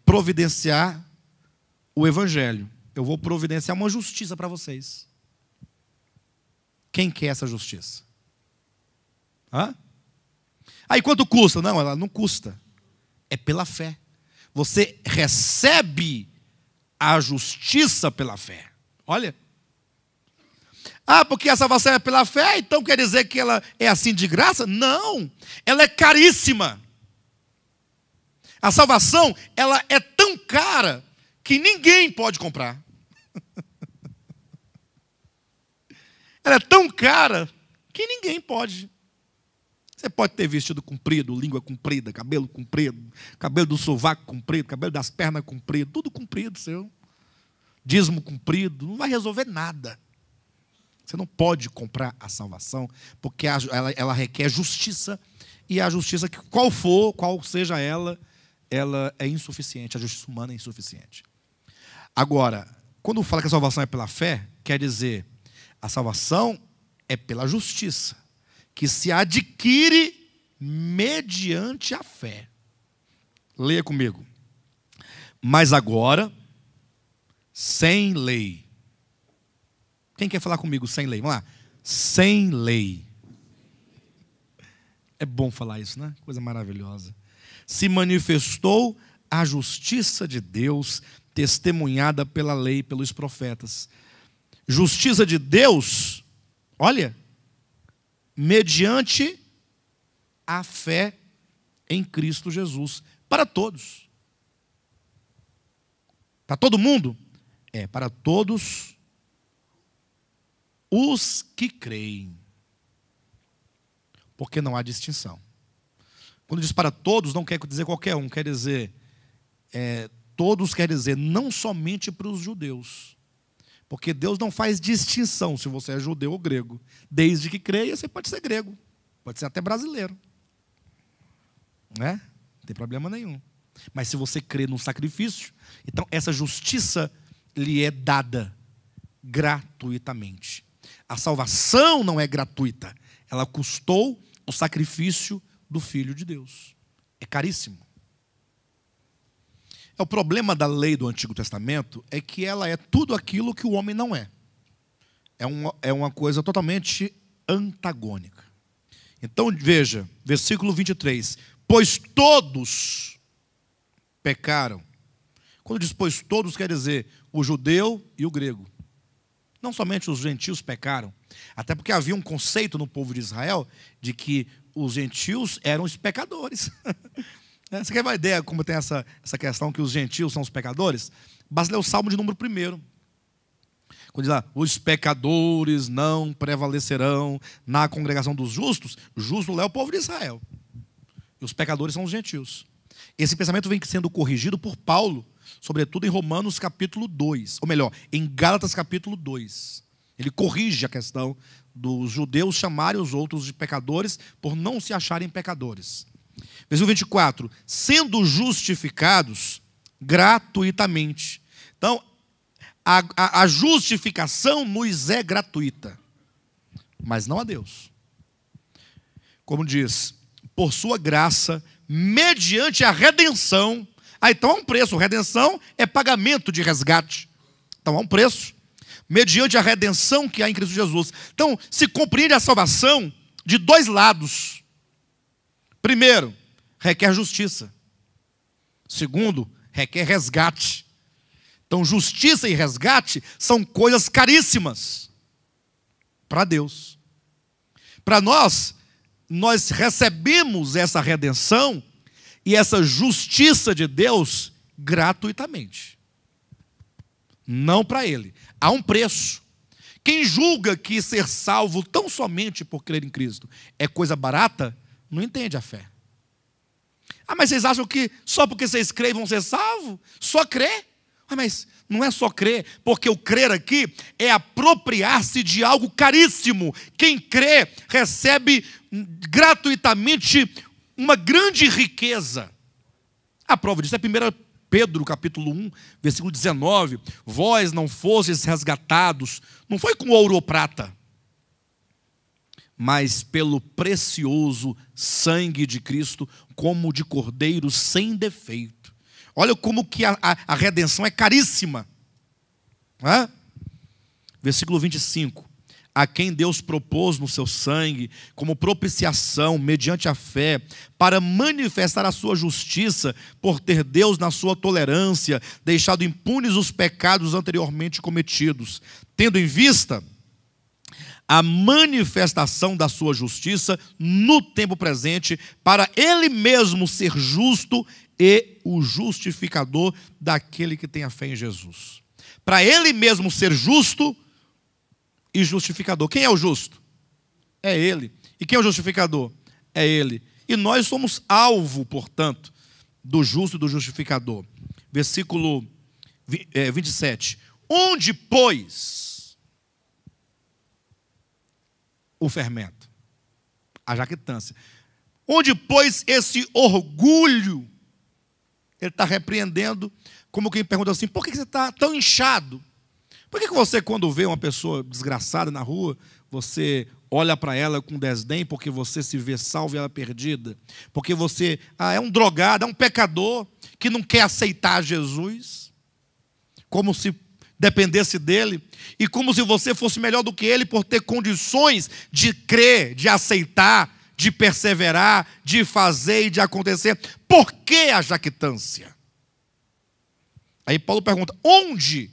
providenciar o evangelho. Eu vou providenciar uma justiça para vocês. Quem quer essa justiça? Hã? Aí quanto custa? Não, ela não custa. É pela fé. Você recebe a justiça pela fé. Olha. Ah, porque a salvação é pela fé, então quer dizer que ela é assim de graça? Não. Ela é caríssima. A salvação, ela é tão cara que ninguém pode comprar. Ela é tão cara que ninguém pode. Você pode ter vestido comprido, língua comprida, cabelo do sovaco comprido, cabelo das pernas comprido, tudo comprido seu. Dízimo comprido, não vai resolver nada. Você não pode comprar a salvação, porque ela requer justiça, e a justiça, qual seja ela é insuficiente, a justiça humana é insuficiente. Agora, quando fala que a salvação é pela fé, quer dizer, a salvação é pela justiça, que se adquire mediante a fé. Leia comigo. Mas agora, sem lei. Quem quer falar comigo sem lei? Vamos lá. Sem lei. É bom falar isso, né? Coisa maravilhosa. Se manifestou a justiça de Deus, testemunhada pela lei e pelos profetas. Justiça de Deus, olha, mediante a fé em Cristo Jesus, para todos. Para todo mundo? É, para todos os que creem. Porque não há distinção. Quando diz para todos, não quer dizer qualquer um, quer dizer, todos quer dizer não somente para os judeus. Porque Deus não faz distinção se você é judeu ou grego. Desde que creia, você pode ser grego. Pode ser até brasileiro. Né? Não tem problema nenhum. Mas se você crê no sacrifício, então essa justiça lhe é dada gratuitamente. A salvação não é gratuita. Ela custou o sacrifício do Filho de Deus. É caríssimo. O problema da lei do Antigo Testamento é que ela é tudo aquilo que o homem não é. É uma coisa totalmente antagônica. Então, veja, versículo 23. Pois todos pecaram. Quando diz pois todos, quer dizer o judeu e o grego. Não somente os gentios pecaram. Até porque havia um conceito no povo de Israel de que os gentios eram os pecadores. Você quer uma ideia como tem essa questão que os gentios são os pecadores? Basta ler o Salmo de número 1. Quando diz lá, os pecadores não prevalecerão na congregação dos justos. Justo é o povo de Israel. E os pecadores são os gentios. Esse pensamento vem sendo corrigido por Paulo, sobretudo em Romanos capítulo 2. Ou melhor, em Gálatas capítulo 2. Ele corrige a questão dos judeus chamarem os outros de pecadores por não se acharem pecadores. Versículo 24. Sendo justificados gratuitamente. Então, a justificação nos é gratuita, mas não a Deus. Como diz, por sua graça, mediante a redenção. Então há um preço. Redenção é pagamento de resgate. Então há um preço. Mediante a redenção que há em Cristo Jesus. Então, se compreende a salvação de dois lados. Primeiro, requer justiça. Segundo, requer resgate. Então, justiça e resgate são coisas caríssimas para Deus. Para nós, nós recebemos essa redenção e essa justiça de Deus gratuitamente. Não para ele. Há um preço. Quem julga que ser salvo tão somente por crer em Cristo é coisa barata, não entende a fé. Ah, mas vocês acham que só porque vocês creem vão ser salvos? Só crer? Ah, mas não é só crer, porque o crer aqui é apropriar-se de algo caríssimo. Quem crê recebe gratuitamente uma grande riqueza. A prova disso é 1 Pedro, capítulo 1, versículo 19. Vós não fostes resgatados, não foi com ouro ou prata, mas pelo precioso sangue de Cristo, como de cordeiro sem defeito. Olha como que a redenção é caríssima. Versículo 25. A quem Deus propôs no seu sangue, como propiciação, mediante a fé, para manifestar a sua justiça, por ter Deus na sua tolerância, deixado impunes os pecados anteriormente cometidos, tendo em vista a manifestação da sua justiça no tempo presente, para ele mesmo ser justo e o justificador daquele que tem a fé em Jesus. Para ele mesmo ser justo e justificador. Quem é o justo? É ele. E quem é o justificador? É ele. E nós somos alvo, portanto, do justo e do justificador. Versículo 27. Onde, pois, o fermento? A jactância. Onde, pois, esse orgulho? Ele está repreendendo, como quem pergunta assim, por que você está tão inchado? Por que você, quando vê uma pessoa desgraçada na rua, você olha para ela com desdém, porque você se vê salvo e ela perdida? Porque você é um drogado, é um pecador, que não quer aceitar Jesus, como se dependesse dele, e como se você fosse melhor do que ele por ter condições de crer, de aceitar, de perseverar, de fazer e de acontecer. Por que a jactância? Aí Paulo pergunta, onde,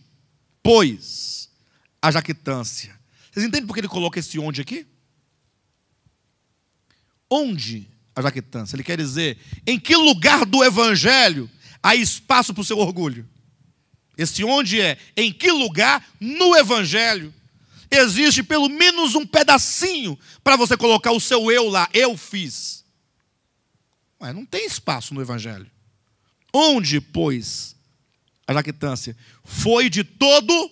pois, a jactância? Vocês entendem por que ele coloca esse onde aqui? Onde a jactância? Ele quer dizer, em que lugar do evangelho há espaço para o seu orgulho? Esse onde é, em que lugar no evangelho existe pelo menos um pedacinho para você colocar o seu eu lá, eu fiz. Mas não tem espaço no evangelho. Onde, pois, a jactância foi de todo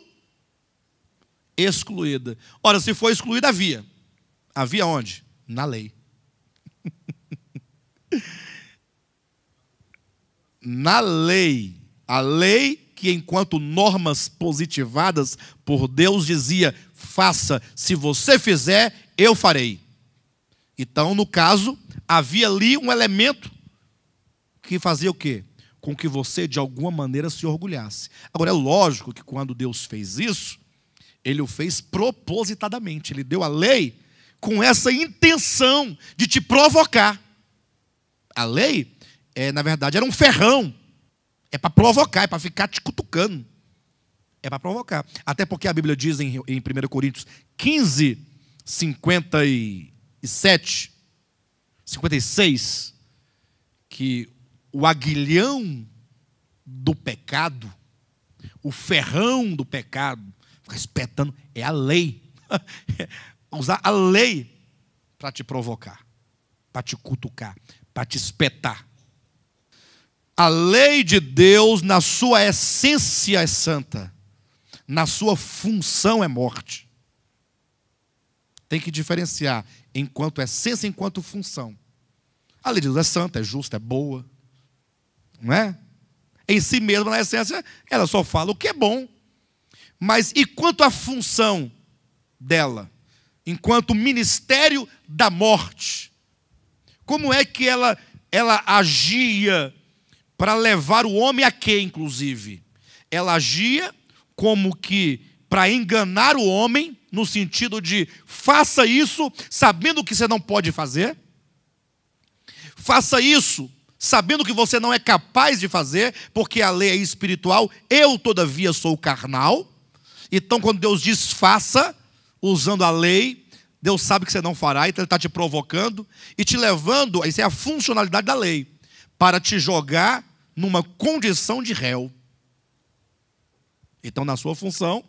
excluída. Ora, se foi excluída, havia. Havia onde? Na lei. Na lei. A lei que, enquanto normas positivadas por Deus, dizia, faça, se você fizer, eu farei. Então, no caso, havia ali um elemento que fazia o quê? Com que você, de alguma maneira, se orgulhasse. Agora, é lógico que quando Deus fez isso, Ele o fez propositadamente. Ele deu a lei com essa intenção de te provocar. A lei, na verdade, era um ferrão. É para provocar, é para ficar te cutucando. É para provocar. Até porque a Bíblia diz em 1 Coríntios 15, 57, 56, que o aguilhão do pecado, o ferrão do pecado, fica espetando, é a lei. Usar a lei para te provocar, para te cutucar, para te espetar. A lei de Deus, na sua essência, é santa. Na sua função, é morte. Tem que diferenciar enquanto essência e enquanto função. A lei de Deus é santa, é justa, é boa. Não é? Em si mesma, na essência, ela só fala o que é bom. Mas e quanto à função dela? Enquanto ministério da morte. Como é que ela agia para levar o homem a quê, inclusive? Ela agia como que para enganar o homem, no sentido de faça isso sabendo que você não pode fazer. Faça isso sabendo que você não é capaz de fazer, porque a lei é espiritual, eu todavia sou carnal. Então quando Deus diz faça, usando a lei, Deus sabe que você não fará, então Ele está te provocando e te levando, isso é a funcionalidade da lei, para te jogar numa condição de réu. Então, na sua função,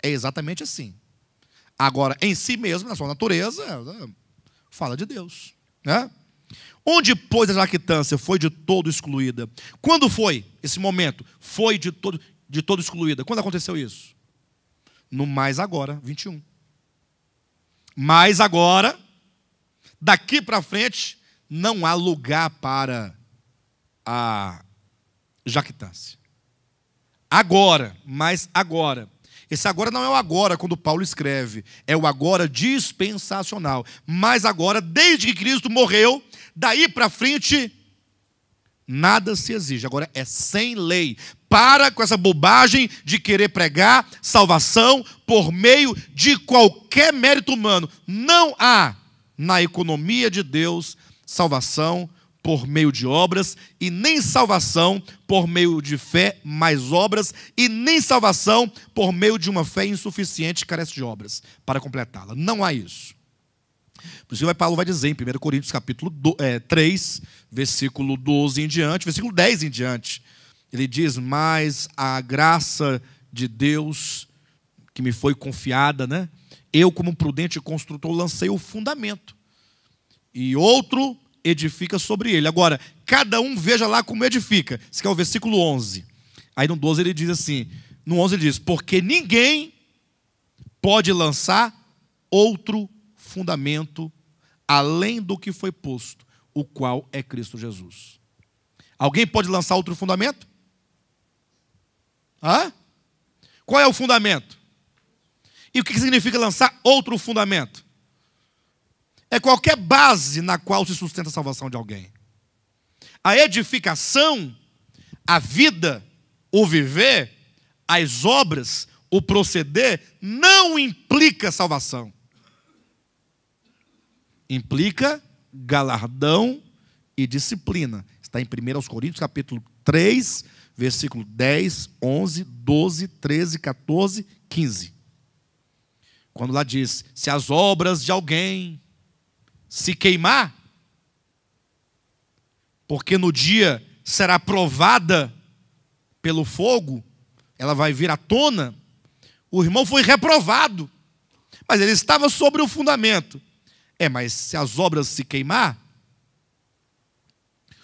é exatamente assim. Agora, em si mesmo, na sua natureza, fala de Deus, né? Onde, pois, a jactância foi de todo excluída? Quando foi esse momento? Foi de todo excluída. Quando aconteceu isso? No mais agora, 21. Mas agora, daqui para frente, não há lugar para a jactância. Agora, mas agora. Esse agora não é o agora quando Paulo escreve, é o agora dispensacional. Mas agora, desde que Cristo morreu, daí para frente, nada se exige. Agora é sem lei. Para com essa bobagem de querer pregar salvação por meio de qualquer mérito humano. Não há na economia de Deus salvação por meio de obras, e nem salvação por meio de fé mais obras, e nem salvação por meio de uma fé insuficiente que carece de obras para completá-la. Não há isso. Por isso que Paulo vai dizer em 1 Coríntios capítulo 3, versículo 12 em diante, versículo 10 em diante. Ele diz, mas a graça de Deus que me foi confiada, né? Eu, como um prudente construtor, lancei o fundamento. E outro edifica sobre ele. Agora, cada um veja lá como edifica. Esse que é o versículo 11. Aí no 12 ele diz assim, no 11 ele diz, porque ninguém pode lançar outro fundamento além do que foi posto, o qual é Cristo Jesus. Alguém pode lançar outro fundamento? Hã? Qual é o fundamento? E o que significa lançar outro fundamento? É qualquer base na qual se sustenta a salvação de alguém. A edificação, a vida, o viver, as obras, o proceder, não implica salvação. Implica galardão e disciplina. Está em 1 Coríntios, capítulo 3, versículo 10, 11, 12, 13, 14, 15. Quando lá diz, se as obras de alguém se queimar, porque no dia será provada pelo fogo, ela vai vir à tona, o irmão foi reprovado, mas ele estava sobre o fundamento. Mas se as obras se queimar,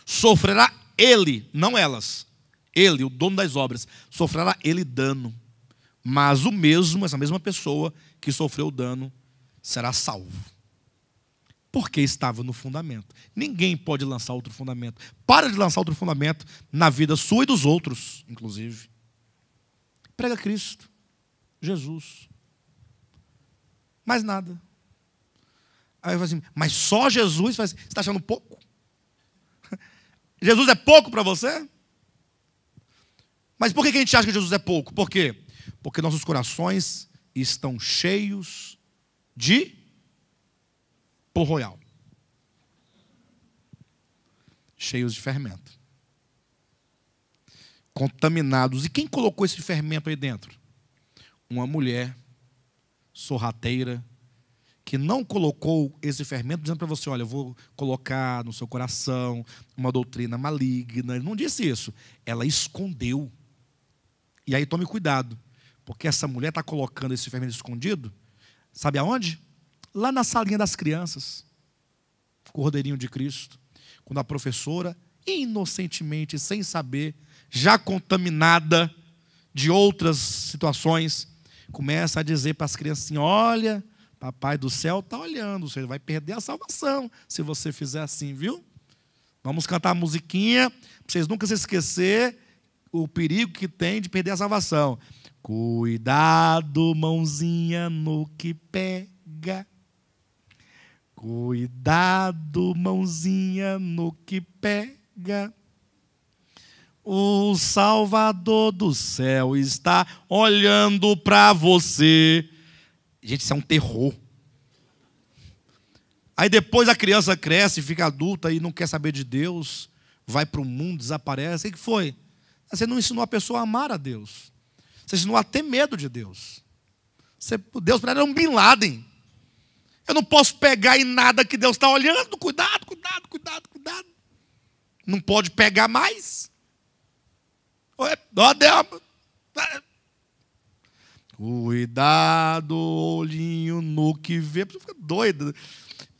sofrerá ele, não elas, ele, o dono das obras, sofrerá ele dano, mas o mesmo, essa mesma pessoa que sofreu o dano, será salvo. Porque estava no fundamento. Ninguém pode lançar outro fundamento. Para de lançar outro fundamento na vida sua e dos outros, inclusive. Prega Cristo, Jesus. Mais nada. Aí eu falo assim, mas só Jesus? Você está achando pouco? Jesus é pouco para você? Mas por que a gente acha que Jesus é pouco? Por quê? Porque nossos corações estão cheios de pó royal, cheios de fermento, contaminados. E quem colocou esse fermento aí dentro? Uma mulher sorrateira, que não colocou esse fermento dizendo para você, olha, eu vou colocar no seu coração uma doutrina maligna. Ele não disse isso. Ela escondeu. E aí tome cuidado, porque essa mulher está colocando esse fermento escondido, sabe aonde? Lá na salinha das crianças, Cordeirinho de Cristo, quando a professora, inocentemente, sem saber, já contaminada de outras situações, começa a dizer para as crianças assim, olha, papai do céu está olhando, você vai perder a salvação se você fizer assim, viu? Vamos cantar a musiquinha, para vocês nunca se esquecer o perigo que tem de perder a salvação. Cuidado, mãozinha no que pega. Cuidado, mãozinha no que pega. O Salvador do céu está olhando para você. Gente, isso é um terror. Aí depois a criança cresce, fica adulta e não quer saber de Deus, vai para o mundo, desaparece. O que foi? Você não ensinou a pessoa a amar a Deus. Você ensinou a ter medo de Deus. Deus para ela era um Bin Laden. Eu não posso pegar em nada que Deus está olhando. Cuidado, cuidado, cuidado, cuidado. Não pode pegar mais. Ó, Deus. Cuidado, olhinho no que vê. A pessoa fica doida.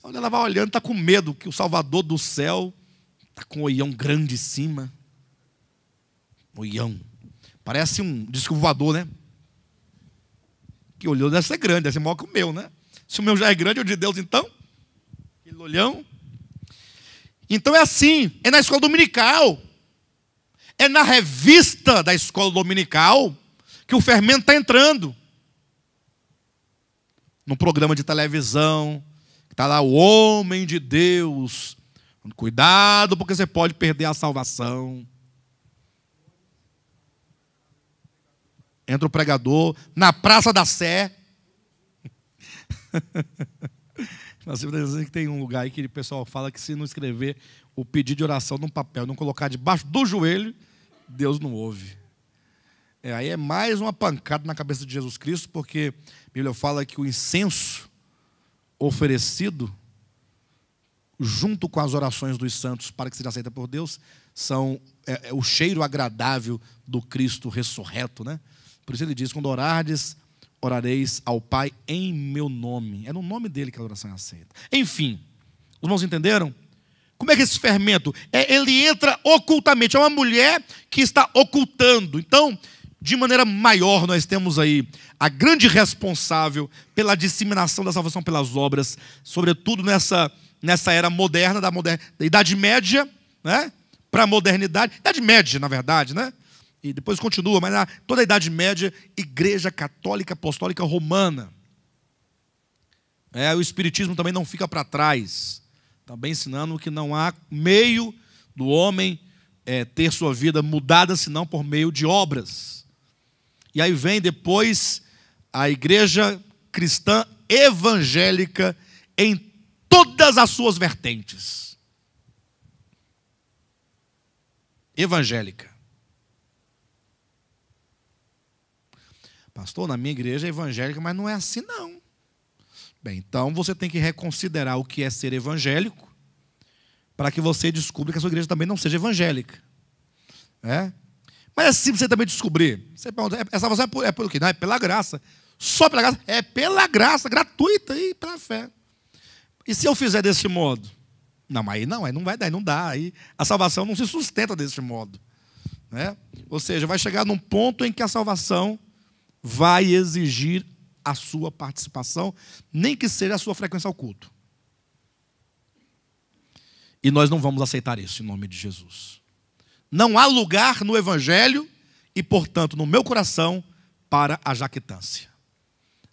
Quando ela vai olhando, está com medo que o Salvador do céu está com um olhão grande em cima. Olhão. Parece um disco voador, né? Que olhão deve ser grande, deve ser maior que o meu, né? Se o meu já é grande, o de Deus, então? Aquele olhão. Então é assim, é na escola dominical. É na revista da escola dominical que o fermento está entrando. No programa de televisão, está lá o homem de Deus. Cuidado, porque você pode perder a salvação. Entra o pregador na Praça da Sé. Nós temos dizendo que tem um lugar aí que o pessoal fala que se não escrever o pedido de oração num papel, não colocar debaixo do joelho, Deus não ouve. Aí é mais uma pancada na cabeça de Jesus Cristo, porque a Bíblia fala que o incenso oferecido junto com as orações dos santos para que seja aceita por Deus são o cheiro agradável do Cristo ressurreto, né? Por isso ele diz: quando orardes, orareis ao Pai em meu nome. É no nome dele que a oração é aceita. Enfim, os irmãos entenderam? Como é que esse fermento? Ele entra ocultamente. É uma mulher que está ocultando. Então, de maneira maior, nós temos aí a grande responsável pela disseminação da salvação pelas obras, sobretudo nessa era moderna, da Idade Média, né? Para a modernidade. Idade Média, na verdade, né? E depois continua, mas toda a Idade Média, Igreja Católica Apostólica Romana. O Espiritismo também não fica para trás. Também ensinando que não há meio do homem ter sua vida mudada, senão por meio de obras. E aí vem depois a Igreja Cristã Evangélica em todas as suas vertentes. Evangélica. Pastor, na minha igreja é evangélica, mas não é assim não. Bem, então você tem que reconsiderar o que é ser evangélico, para que você descubra que a sua igreja também não seja evangélica. Mas é simples você também descobrir. Você pergunta, essa salvação é por quê? Não, é pela graça. Só pela graça? É pela graça, gratuita e pela fé. E se eu fizer desse modo? Não, aí não vai dar, aí não dá. Aí a salvação não se sustenta desse modo. Ou seja, vai chegar num ponto em que a salvação vai exigir a sua participação, nem que seja a sua frequência ao culto. E nós não vamos aceitar isso em nome de Jesus. Não há lugar no Evangelho e, portanto, no meu coração, para a jactância.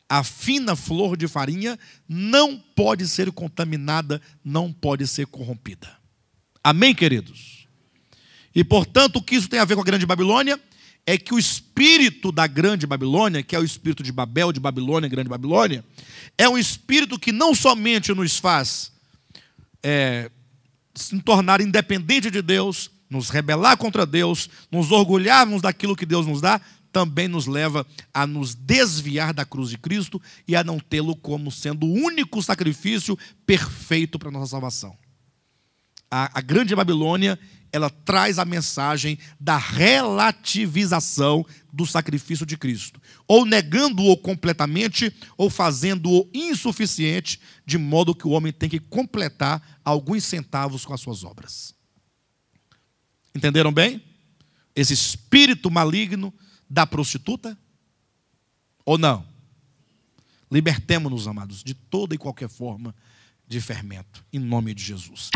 A fina flor de farinha não pode ser contaminada, não pode ser corrompida. Amém, queridos? E, portanto, o que isso tem a ver com a Grande Babilônia é que o espírito da Grande Babilônia, que é o espírito de Babel, de Babilônia, Grande Babilônia, é um espírito que não somente nos faz se tornar independente de Deus, nos rebelar contra Deus, nos orgulharmos daquilo que Deus nos dá, também nos leva a nos desviar da cruz de Cristo e a não tê-lo como sendo o único sacrifício perfeito para a nossa salvação. A Grande Babilônia, ela traz a mensagem da relativização do sacrifício de Cristo, ou negando-o completamente, ou fazendo-o insuficiente, de modo que o homem tem que completar alguns centavos com as suas obras. Entenderam bem? Esse espírito maligno da prostituta? Ou não? Libertemo-nos, amados, de toda e qualquer forma de fermento, em nome de Jesus.